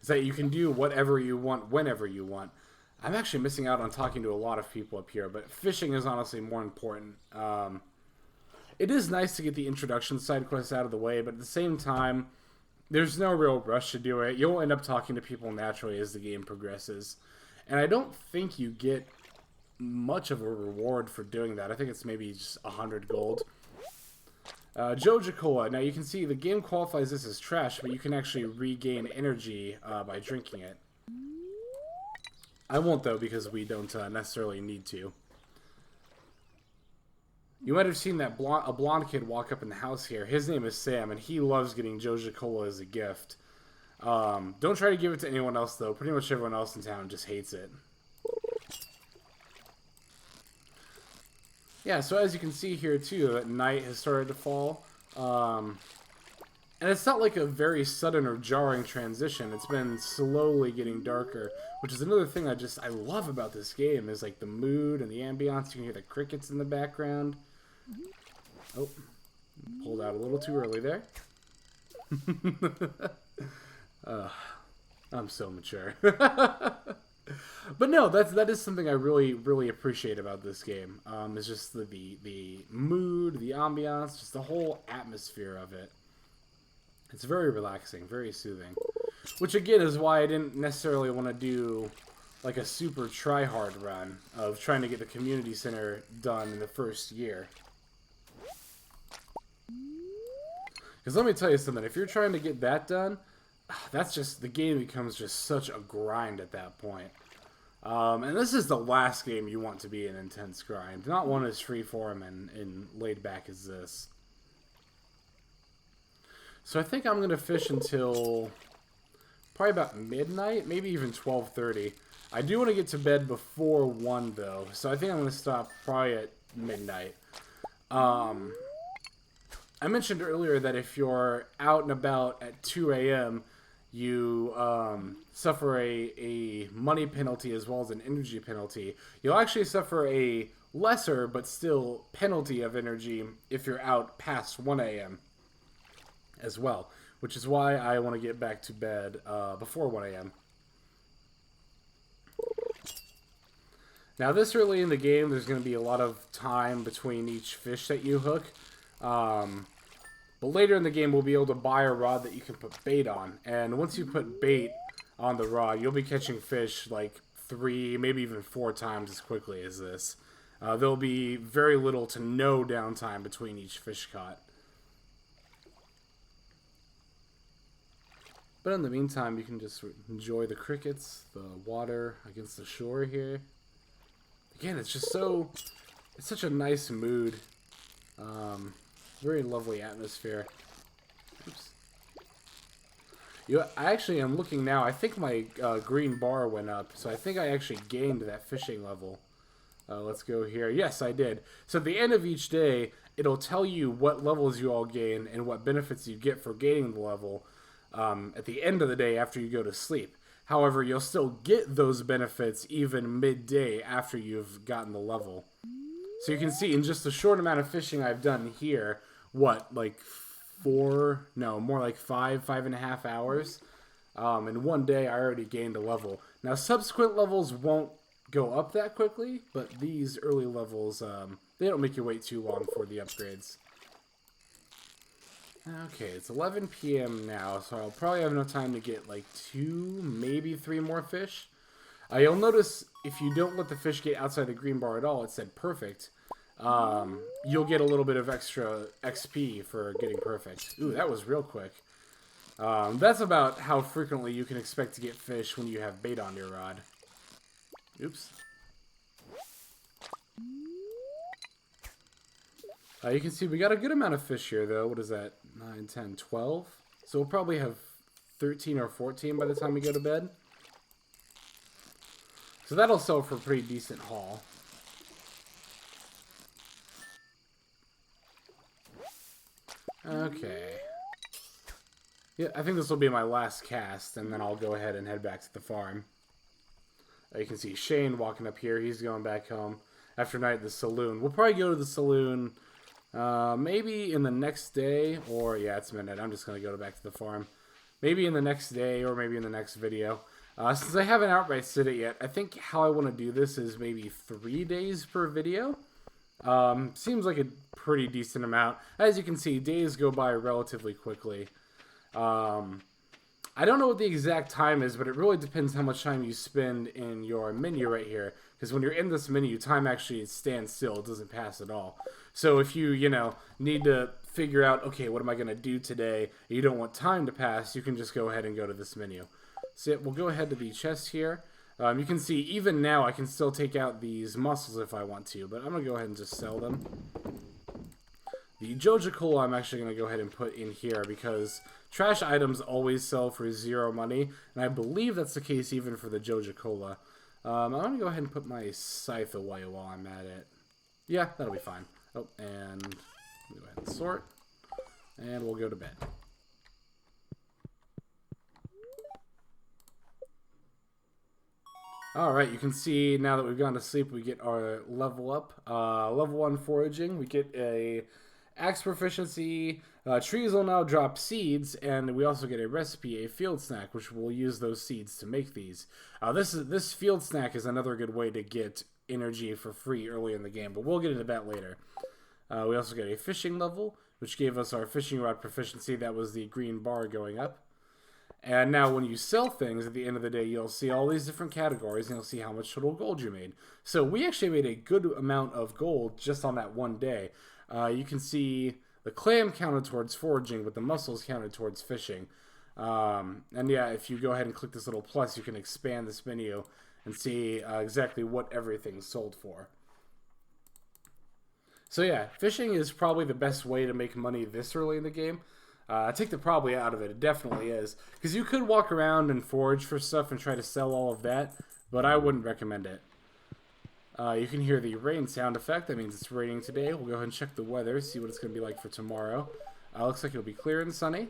Is that you can do whatever you want, whenever you want. I'm actually missing out on talking to a lot of people up here, but fishing is honestly more important. It is nice to get the introduction side quests out of the way, but at the same time, there's no real rush to do it. You'll end up talking to people naturally as the game progresses. And I don't think you get much of a reward for doing that. I think it's maybe just 100 gold. Joja-Cola. Now you can see the game qualifies this as trash, but you can actually regain energy by drinking it. I won't though, because we don't necessarily need to. You might have seen that a blonde kid walk up in the house here. His name is Sam, and he loves getting Joja-Cola as a gift. Don't try to give it to anyone else though. Pretty much everyone else in town just hates it. Yeah, so as you can see here too, that night has started to fall. And it's not like a very sudden or jarring transition. It's been slowly getting darker, which is another thing I love about this game, is like the mood and the ambiance. You can hear the crickets in the background. Oh, pulled out a little too early there. I'm so mature. But no, that is something I really appreciate about this game. It's just the mood, the ambiance, just the whole atmosphere of it. It's very relaxing, very soothing. Which again is why I didn't necessarily want to do like a super try-hard run of trying to get the community center done in the first year. Because let me tell you something, if you're trying to get that done, that's just, the game becomes just such a grind at that point. And this is the last game you want to be an intense grind. Not one as freeform and laid back as this. So I think I'm going to fish until probably about midnight, maybe even 12:30. I do want to get to bed before 1 though, so I think I'm going to stop probably at midnight. I mentioned earlier that if you're out and about at 2 a.m., you suffer a money penalty as well as an energy penalty. You'll actually suffer a lesser but still penalty of energy if you're out past 1 a.m. as well, which is why I want to get back to bed before 1 a.m. Now this early in the game, there's going to be a lot of time between each fish that you hook. But later in the game, we'll be able to buy a rod that you can put bait on. And once you put bait on the rod, you'll be catching fish like 3, maybe even 4 times as quickly as this. There'll be very little to no downtime between each fish caught. But in the meantime, you can just enjoy the crickets, the water against the shore here. Again, it's just so... it's such a nice mood. Very lovely atmosphere. Oops. I actually am looking now. I think my green bar went up, so I think I actually gained that fishing level. Let's go here. Yes, I did. So at the end of each day, it'll tell you what levels you all gain and what benefits you get for gaining the level at the end of the day after you go to sleep. However, you'll still get those benefits even midday after you've gotten the level. So you can see in just the short amount of fishing I've done here, what, like 4, no, more like 5.5 hours. In one day, I already gained a level. Now, subsequent levels won't go up that quickly, but these early levels, they don't make you wait too long for the upgrades. Okay, it's 11 p.m. now, so I'll probably have enough time to get like 2, maybe 3 more fish. You'll notice if you don't let the fish get outside the green bar at all, it said perfect. You'll get a little bit of extra XP for getting perfect. Ooh, that was real quick. That's about how frequently you can expect to get fish when you have bait on your rod. Oops. You can see we got a good amount of fish here, though. What is that? 9, 10, 12? So we'll probably have 13 or 14 by the time we go to bed. So that'll sell for a pretty decent haul. Okay. Yeah, I think this will be my last cast, and then I'll go ahead and head back to the farm. You can see Shane walking up here. He's going back home. After night at the saloon. We'll probably go to the saloon maybe in the next day, or yeah, it's midnight. I'm just going to go back to the farm. Maybe in the next day, or maybe in the next video. Since I haven't outright said it yet, I think how I want to do this is maybe 3 days per video. Seems like a pretty decent amount. As you can see, days go by relatively quickly. I don't know what the exact time is, but it really depends how much time you spend in your menu right here. Because when you're in this menu, time actually stands still. It doesn't pass at all. So if you, need to figure out, okay, what am I going to do today, and you don't want time to pass, you can just go ahead and go to this menu. So yeah, we'll go ahead to the chest here. You can see, even now, I can still take out these mussels if I want to, but I'm going to go ahead and just sell them. The Joja Cola I'm actually going to go ahead and put in here because trash items always sell for 0 money, and I believe that's the case even for the Joja Cola. I'm going to go ahead and put my scythe away while I'm at it. Yeah, that'll be fine. Oh, and go ahead and sort, and we'll go to bed. Alright, you can see now that we've gone to sleep, we get our level up. Level 1 foraging, we get a axe proficiency, trees will now drop seeds, and we also get a recipe, a field snack, which we'll use those seeds to make these. This field snack is another good way to get energy for free early in the game, but we'll get into that later. We also get a fishing level, which gave us our fishing rod proficiency. That was the green bar going up. And now when you sell things at the end of the day, you'll see all these different categories, and you'll see how much total gold you made. So we actually made a good amount of gold just on that one day. You can see the clam counted towards foraging, but the mussels counted towards fishing. And yeah, if you go ahead and click this little plus, you can expand this menu and see exactly what everything sold for. So yeah, fishing is probably the best way to make money this early in the game. Take the probably out of it. It definitely is. Because you could walk around and forage for stuff and try to sell all of that, but I wouldn't recommend it. You can hear the rain sound effect. That means it's raining today. We'll go ahead and check the weather, see what it's going to be like for tomorrow. Looks like it'll be clear and sunny.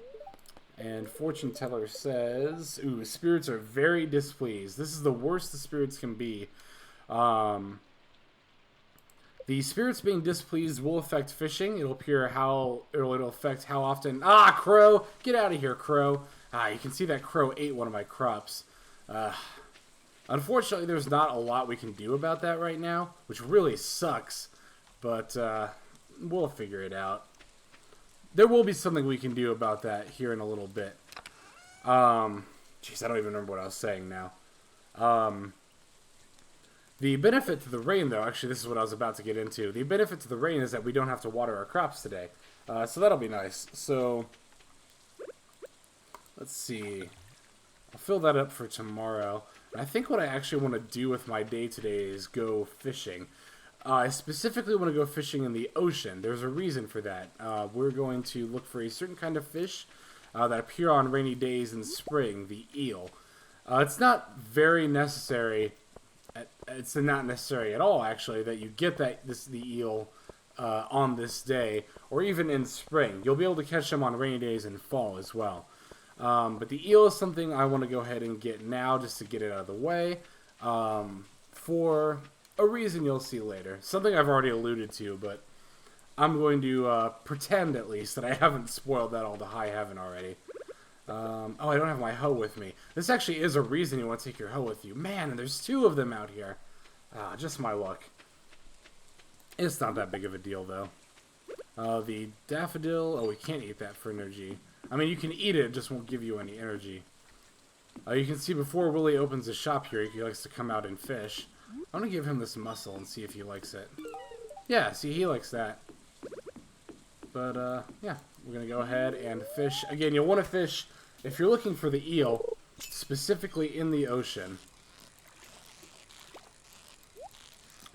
And fortune teller says, ooh, spirits are very displeased. This is the worst the spirits can be. The spirits being displeased will affect fishing. It'll affect how often. Ah, crow! Get out of here, crow! You can see that crow ate one of my crops. Unfortunately, there's not a lot we can do about that right now, which really sucks. But we'll figure it out. There will be something we can do about that here in a little bit. Jeez, I don't even remember what I was saying now. The benefit to the rain, though, actually, this is what I was about to get into. The benefit to the rain is that we don't have to water our crops today. So that'll be nice. So, let's see. I'll fill that up for tomorrow. And I think what I actually want to do with my day today is go fishing. I specifically want to go fishing in the ocean. There's a reason for that. We're going to look for a certain kind of fish that appear on rainy days in spring, the eel. It's not very necessary... It's not necessary at all, actually, that you get the eel on this day, or even in spring. You'll be able to catch them on rainy days in fall as well. But the eel is something I want to go ahead and get now, just to get it out of the way, for a reason you'll see later. Something I've already alluded to, but I'm going to pretend, at least, that I haven't spoiled that all to high heaven already. Oh, I don't have my hoe with me. This actually is a reason you want to take your hoe with you. Man, and there's 2 of them out here. Just my luck. It's not that big of a deal, though. The daffodil... Oh, we can't eat that for energy. I mean, you can eat it, it just won't give you any energy. You can see before Willie opens his shop here, he likes to come out and fish. I'm going to give him this mussel and see if he likes it. Yeah, see, he likes that. But, yeah, we're going to go ahead and fish. Again, you'll want to fish, if you're looking for the eel, specifically in the ocean.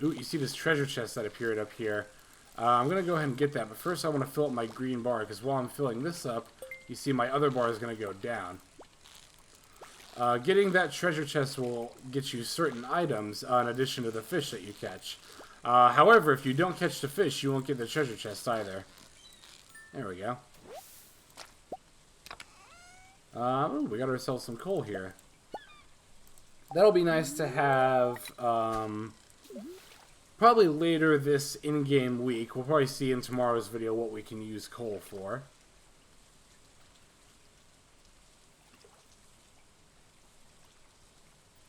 Ooh, you see this treasure chest that appeared up here. I'm going to go ahead and get that, but first I want to fill up my green bar, because while I'm filling this up, you see my other bar is going to go down. Getting that treasure chest will get you certain items in addition to the fish that you catch. However, if you don't catch the fish, you won't get the treasure chest either. There we go. Ooh, we got ourselves some coal here. That'll be nice to have, probably later this in-game week. We'll probably see in tomorrow's video what we can use coal for.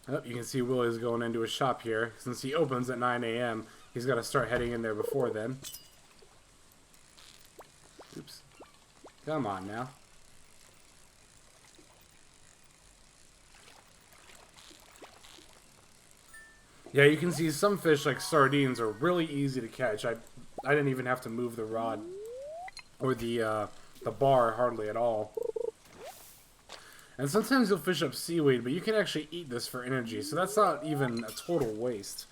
Oh, you can see Willie's going into his shop here. Since he opens at 9 a.m., he's got to start heading in there before then. Oops. Come on now. Yeah, you can see some fish like sardines are really easy to catch. I didn't even have to move the rod or the bar hardly at all. And sometimes you'll fish up seaweed, but you can actually eat this for energy, so that's not even a total waste.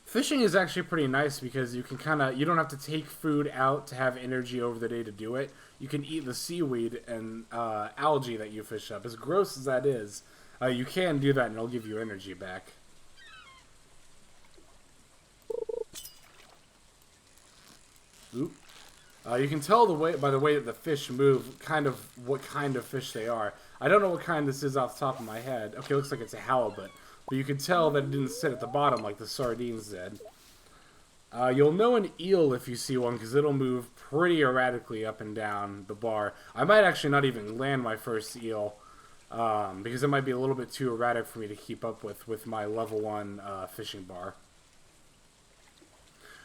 Fishing is actually pretty nice because you can you don't have to take food out to have energy over the day to do it. You can eat the seaweed and algae that you fish up. As gross as that is, you can do that and it'll give you energy back. Oop. You can tell by the way that the fish move what kind of fish they are. I don't know what kind this is off the top of my head. Okay, looks like it's a halibut. But you can tell that it didn't sit at the bottom like the sardines did. You'll know an eel if you see one because it'll move pretty erratically up and down the bar. I might actually not even land my first eel because it might be a little bit too erratic for me to keep up with my level 1 fishing bar.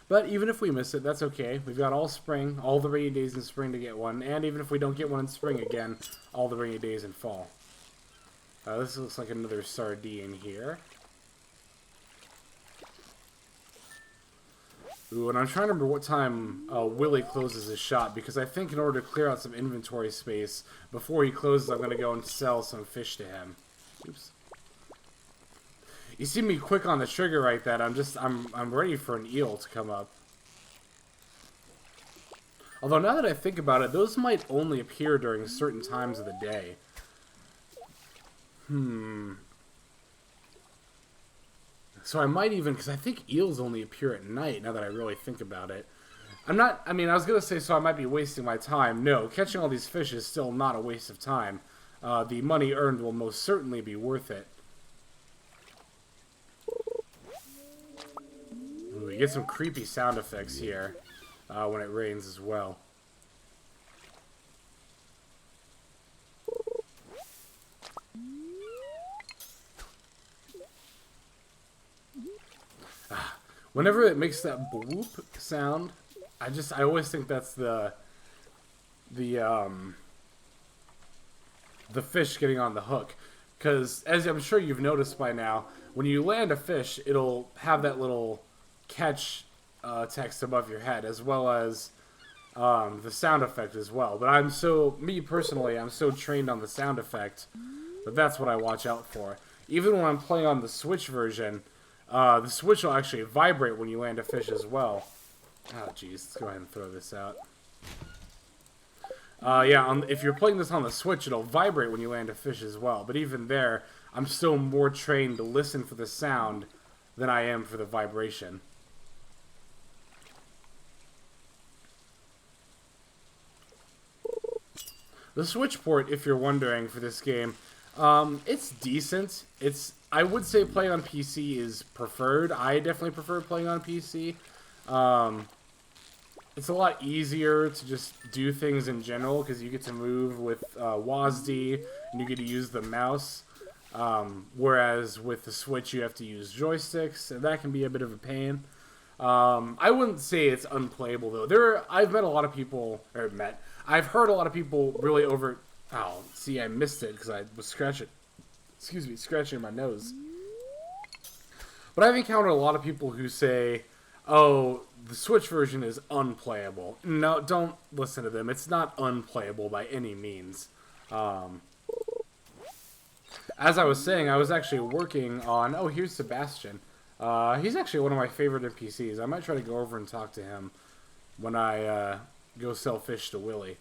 But even if we miss it, that's okay. We've got all spring, all the rainy days in spring to get one, and even if we don't get one in spring again, all the rainy days in fall. This looks like another sardine here. Ooh, and I'm trying to remember what time Willie closes his shop, because I think in order to clear out some inventory space, before he closes, I'm going to go and sell some fish to him. Oops. You see me quick on the trigger like that, I'm ready for an eel to come up. Although now that I think about it, those might only appear during certain times of the day. So I might even, because I think eels only appear at night, now that I really think about it. I was going to say, so I might be wasting my time. No, catching all these fish is still not a waste of time. The money earned will most certainly be worth it. Ooh, we get some creepy sound effects here when it rains as well. Whenever it makes that bloop sound, I always think that's the fish getting on the hook. Because, as I'm sure you've noticed by now, when you land a fish, it'll have that little catch text above your head, as well as the sound effect as well. But me personally, I'm so trained on the sound effect that that's what I watch out for. Even when I'm playing on the Switch version, the Switch will actually vibrate when you land a fish as well. Oh, jeez. Let's go ahead and throw this out. If you're playing this on the Switch, it'll vibrate when you land a fish as well. But even there, I'm still more trained to listen for the sound than I am for the vibration. The Switch port, if you're wondering, for this game, it's decent. I would say playing on PC is preferred. I definitely prefer playing on PC. It's a lot easier to just do things in general because you get to move with WASD and you get to use the mouse. Whereas with the Switch you have to use joysticks, and that can be a bit of a pain. I wouldn't say it's unplayable though. I've heard a lot of people really Oh, see, I missed it because I was scratching my nose. But I've encountered a lot of people who say, oh, the Switch version is unplayable. No, don't listen to them. It's not unplayable by any means. As I was saying, I was actually working on... Oh, here's Sebastian. He's actually one of my favorite NPCs. I might try to go over and talk to him when I go sell fish to Willie.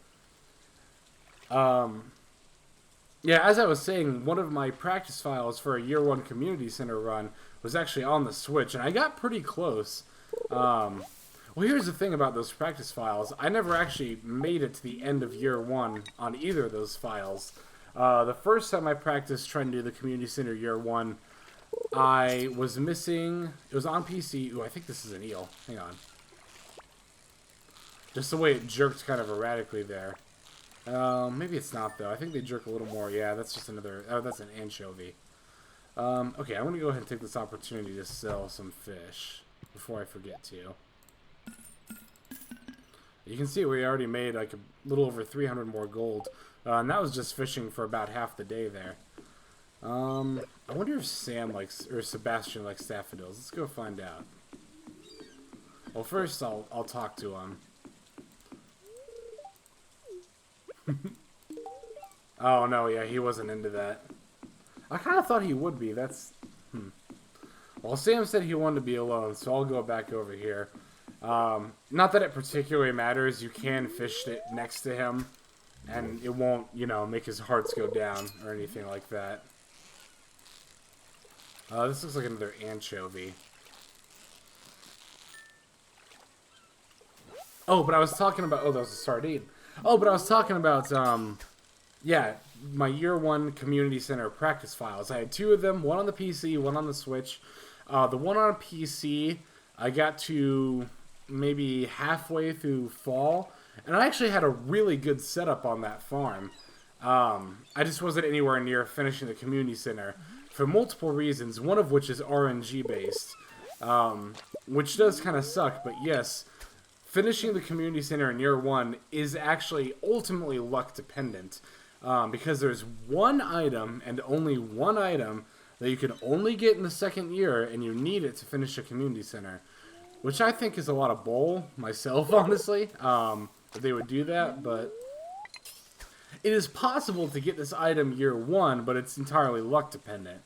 Yeah, as I was saying, one of my practice files for a Year 1 Community Center run was actually on the Switch, and I got pretty close. Well, here's the thing about those practice files. I never actually made it to the end of Year 1 on either of those files. The first time I practiced trying to do the Community Center Year 1, I was missing... It was on PC. Ooh, I think this is an eel. Hang on. Just the way it jerked kind of erratically there. Maybe it's not, though. I think they jerk a little more. Yeah, that's just another... Oh, that's an anchovy. Okay, I'm going to go ahead and take this opportunity to sell some fish before I forget to. You can see we already made like a little over 300 more gold. And that was just fishing for about half the day there. I wonder if Sam likes, or Sebastian likes daffodils. Let's go find out. Well, first I'll talk to him. Oh, no, yeah, he wasn't into that. I kind of thought he would be. That's... Well, Sam said he wanted to be alone, so I'll go back over here. Not that it particularly matters. You can fish it next to him, and it won't, you know, make his hearts go down or anything like that. This looks like another anchovy. Oh, but I was talking about... Oh, that was a sardine. Oh, but I was talking about, yeah, my year 1 community center practice files. I had 2 of them, one on the PC, one on the Switch. The one on PC, I got to maybe halfway through fall, and I actually had a really good setup on that farm. I just wasn't anywhere near finishing the community center for multiple reasons, one of which is RNG based, which does kind of suck, but yes, finishing the community center in year 1 is actually ultimately luck dependent, because there's one item and only one item that you can only get in the second year, and you need it to finish a community center, which I think is a lot of bull myself, honestly, that they would do that, but it is possible to get this item year 1, but it's entirely luck dependent.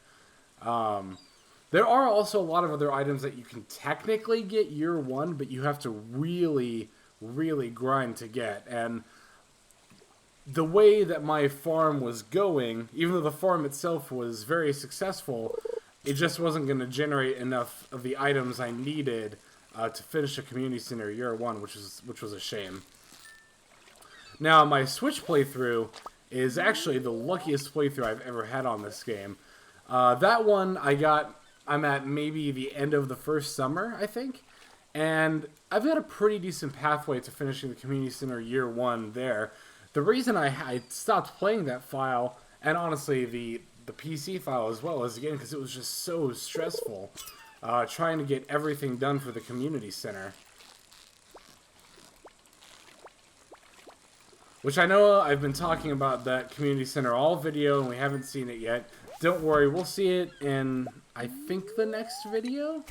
There are also a lot of other items that you can technically get year 1, but you have to really, really grind to get, and the way that my farm was going, even though the farm itself was very successful, it just wasn't going to generate enough of the items I needed to finish a community center year 1, which was a shame. Now, my Switch playthrough is actually the luckiest playthrough I've ever had on this game. That one I'm at maybe the end of the first summer, I think, and I've got a pretty decent pathway to finishing the community center year 1 there. The reason I stopped playing that file, and honestly the PC file as well, is again because it was just so stressful trying to get everything done for the community center. Which I know I've been talking about that community center all video and we haven't seen it yet. Don't worry, we'll see it in, I think, the next video?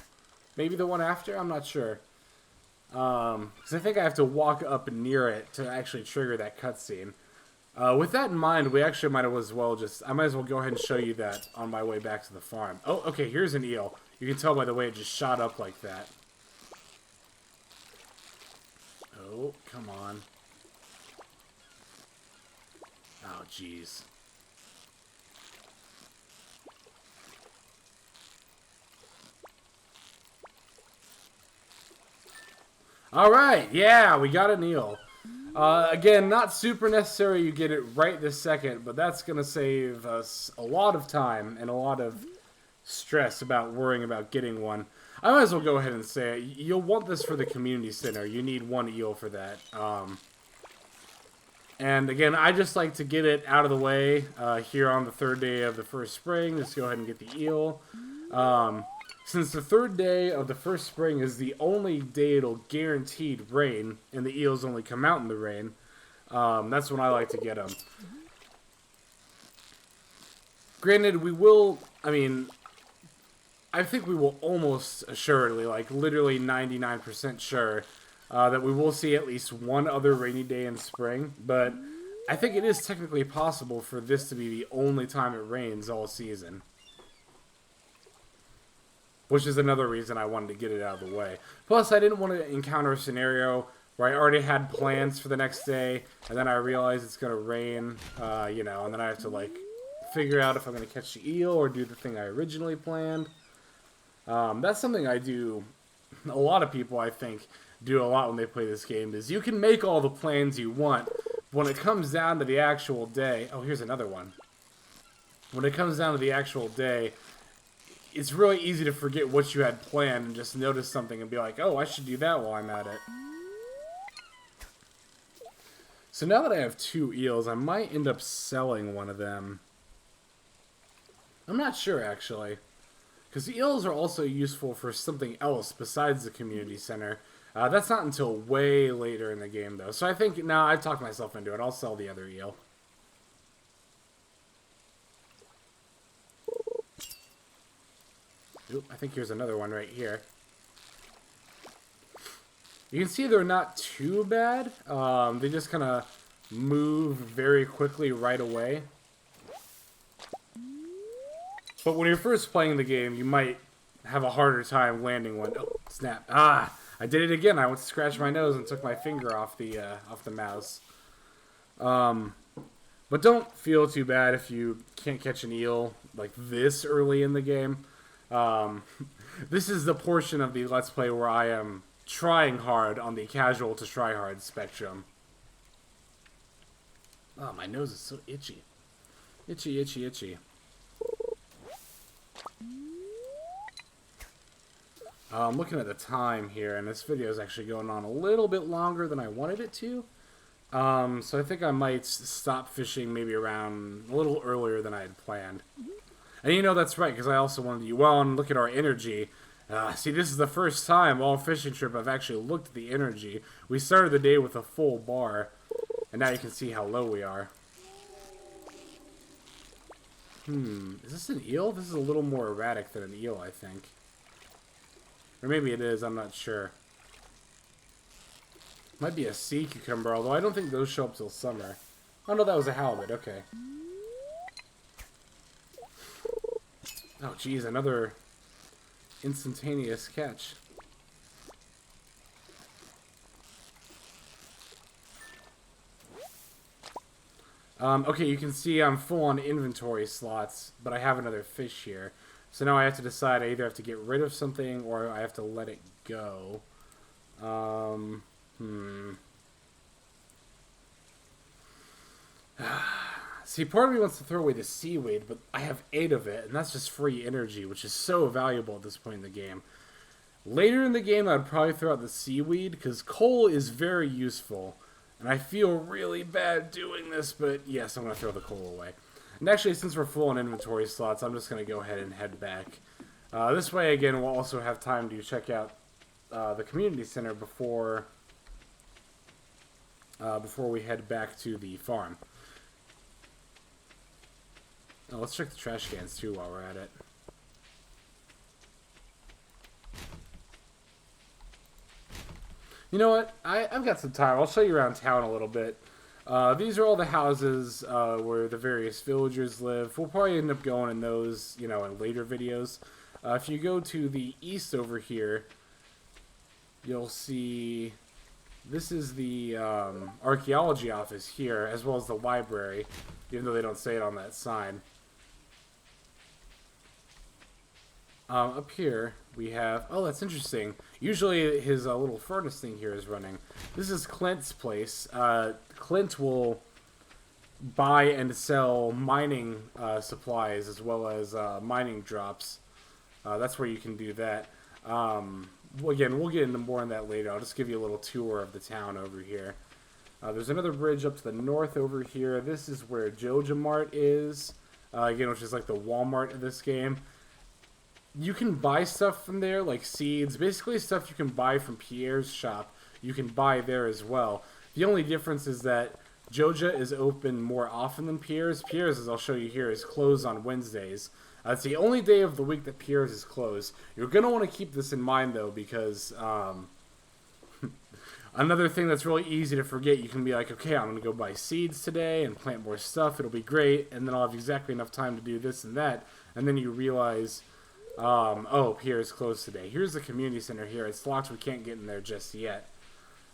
Maybe the one after? I'm not sure. Because I think I have to walk up near it to actually trigger that cutscene. With that in mind, we actually might as well I might as well go ahead and show you that on my way back to the farm. Oh, okay, here's an eel. You can tell by the way it just shot up like that. Oh, come on. Oh, jeez. Alright, yeah, we got an eel. Again, not super necessary you get it right this second, but that's going to save us a lot of time and a lot of stress about worrying about getting one. I might as well go ahead and say it. You'll want this for the community center. You need 1 eel for that. And again, I just like to get it out of the way here on the 3rd day of the first spring. Just go ahead and get the eel. Since the 3rd day of the first spring is the only day it'll guaranteed rain, and the eels only come out in the rain, that's when I like to get them. Granted, we will, I think we will almost assuredly, like literally 99% sure, that we will see at least one other rainy day in spring, but I think it is technically possible for this to be the only time it rains all season. Which is another reason I wanted to get it out of the way. Plus, I didn't want to encounter a scenario where I already had plans for the next day, and then I realize it's going to rain, and then I have to, like, figure out if I'm going to catch the eel or do the thing I originally planned. That's something I do. A lot of people, I think, do a lot when they play this game, is you can make all the plans you want, but when it comes down to the actual day... Oh, here's another one. When it comes down to the actual day, it's really easy to forget what you had planned and just notice something and be like, oh, I should do that while I'm at it. So now that I have 2 eels, I might end up selling one of them. I'm not sure, actually. Because the eels are also useful for something else besides the community center. That's not until way later in the game, though. So I think, no, I've talked myself into it. I'll sell the other eel. Oop, I think here's another one right here. You can see they're not too bad. They just kind of move very quickly right away. But when you're first playing the game, you might have a harder time landing one. Oh, snap. Ah, I did it again. I went to scratch my nose and took my finger off the mouse. But don't feel too bad if you can't catch an eel like this early in the game. This is the portion of the Let's Play where I am trying hard on the casual to try hard spectrum. Oh, my nose is so itchy. Itchy, itchy, itchy. I'm looking at the time here, and this video is actually going on a little bit longer than I wanted it to. So I think I might stop fishing maybe around a little earlier than I had planned. And you know, that's right, because I also wanted to, well, and look at our energy. See, this is the first time all fishing trip I've actually looked at the energy. We started the day with a full bar, and now you can see how low we are. Is this an eel? This is a little more erratic than an eel, I think. Or maybe it is, I'm not sure. Might be a sea cucumber, although I don't think those show up till summer. Oh no, that was a halibut, okay. Oh geez, another instantaneous catch. Okay, you can see I'm full on inventory slots, but I have another fish here. So now I have to decide I either have to get rid of something or I have to let it go. See, part of me wants to throw away the seaweed, but I have 8 of it, and that's just free energy, which is so valuable at this point in the game. Later in the game, I'd probably throw out the seaweed, because coal is very useful. And I feel really bad doing this, but yes, I'm going to throw the coal away. And actually, since we're full on inventory slots, I'm just going to go ahead and head back. This way, again, we'll also have time to check out the community center before we head back to the farm. Oh, let's check the trash cans, too, while we're at it. You know what? I've got some time. I'll show you around town a little bit. These are all the houses where the various villagers live. We'll probably end up going in those, you know, in later videos. If you go to the east over here, you'll see this is the archaeology office here, as well as the library, even though they don't say it on that sign. Up here, we have... Oh, that's interesting. Usually his little furnace thing here is running. This is Clint's place. Clint will buy and sell mining supplies as well as mining drops. That's where you can do that. Again, we'll get into more on that later. I'll just give you a little tour of the town over here. There's another bridge up to the north over here. This is where Joja Mart is. Again, which is like the Walmart of this game. You can buy stuff from there, like seeds. Basically stuff you can buy from Pierre's shop, you can buy there as well. The only difference is that Joja is open more often than Pierre's. Pierre's, as I'll show you here, is closed on Wednesdays. It's the only day of the week that Pierre's is closed. You're going to want to keep this in mind, though, because another thing that's really easy to forget, you can be like, okay, I'm going to go buy seeds today and plant more stuff. It'll be great, and then I'll have exactly enough time to do this and that. And then you realize... oh, Pierre's closed today. Here's the community center here. It's locked. We can't get in there just yet.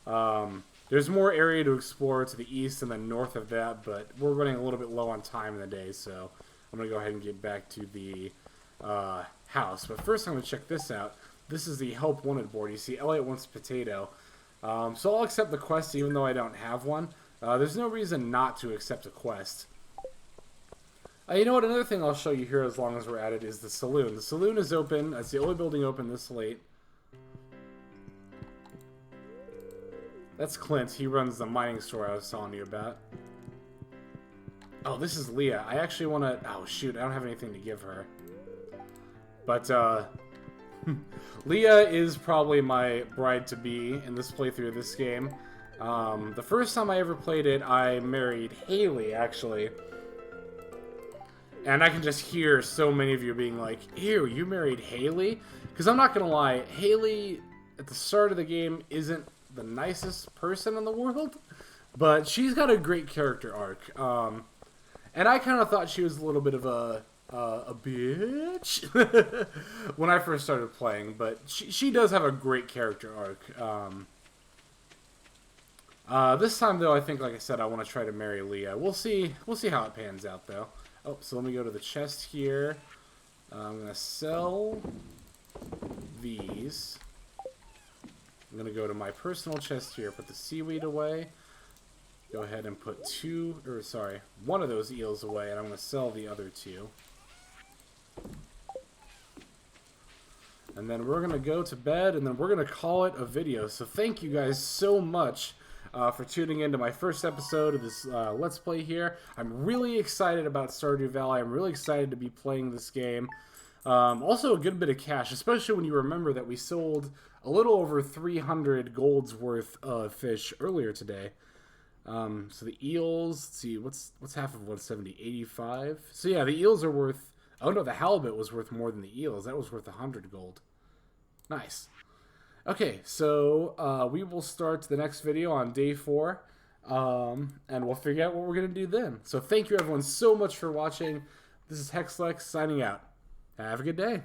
There's more area to explore to the east and the north of that, but we're running a little bit low on time in the day, so I'm going to go ahead and get back to the house. But first I'm going to check this out. This is the Help Wanted board. You see, Elliot wants potato. So I'll accept the quest even though I don't have one. There's no reason not to accept a quest. You know what, another thing I'll show you here as long as we're at it is the saloon. The saloon is open. It's the only building open this late. That's Clint. He runs the mining store I was telling you about. Oh, this is Leah. I actually want to... Oh, shoot. I don't have anything to give her. But, Leah is probably my bride-to-be in this playthrough of this game. The first time I ever played it, I married Haley, actually. And I can just hear so many of you being like, ew, you married Haley? Because I'm not going to lie, Haley, at the start of the game, isn't the nicest person in the world. But she's got a great character arc. And I kind of thought she was a little bit of a bitch when I first started playing. But she does have a great character arc. This time, though, I think, like I said, I want to try to marry Leah. We'll see how it pans out, though. Oh, so let me go to the chest here. I'm going to sell these. I'm going to go to my personal chest here, put the seaweed away. Go ahead and put one of those eels away, and I'm going to sell the other two. And then we're going to go to bed, and then we're going to call it a video. So thank you guys so much for tuning in to my first episode of this Let's Play here. I'm really excited about Stardew Valley. I'm really excited to be playing this game. Also a good bit of cash, especially when you remember that we sold a little over 300 gold's worth of fish earlier today. So the eels, let's see, what's half of 170? 85? So yeah, the eels are worth, oh no, the halibut was worth more than the eels. That was worth 100 gold. Nice. Okay, so we will start the next video on day 4, and we'll figure out what we're going to do then. So thank you everyone so much for watching. This is Hexlex signing out. Have a good day.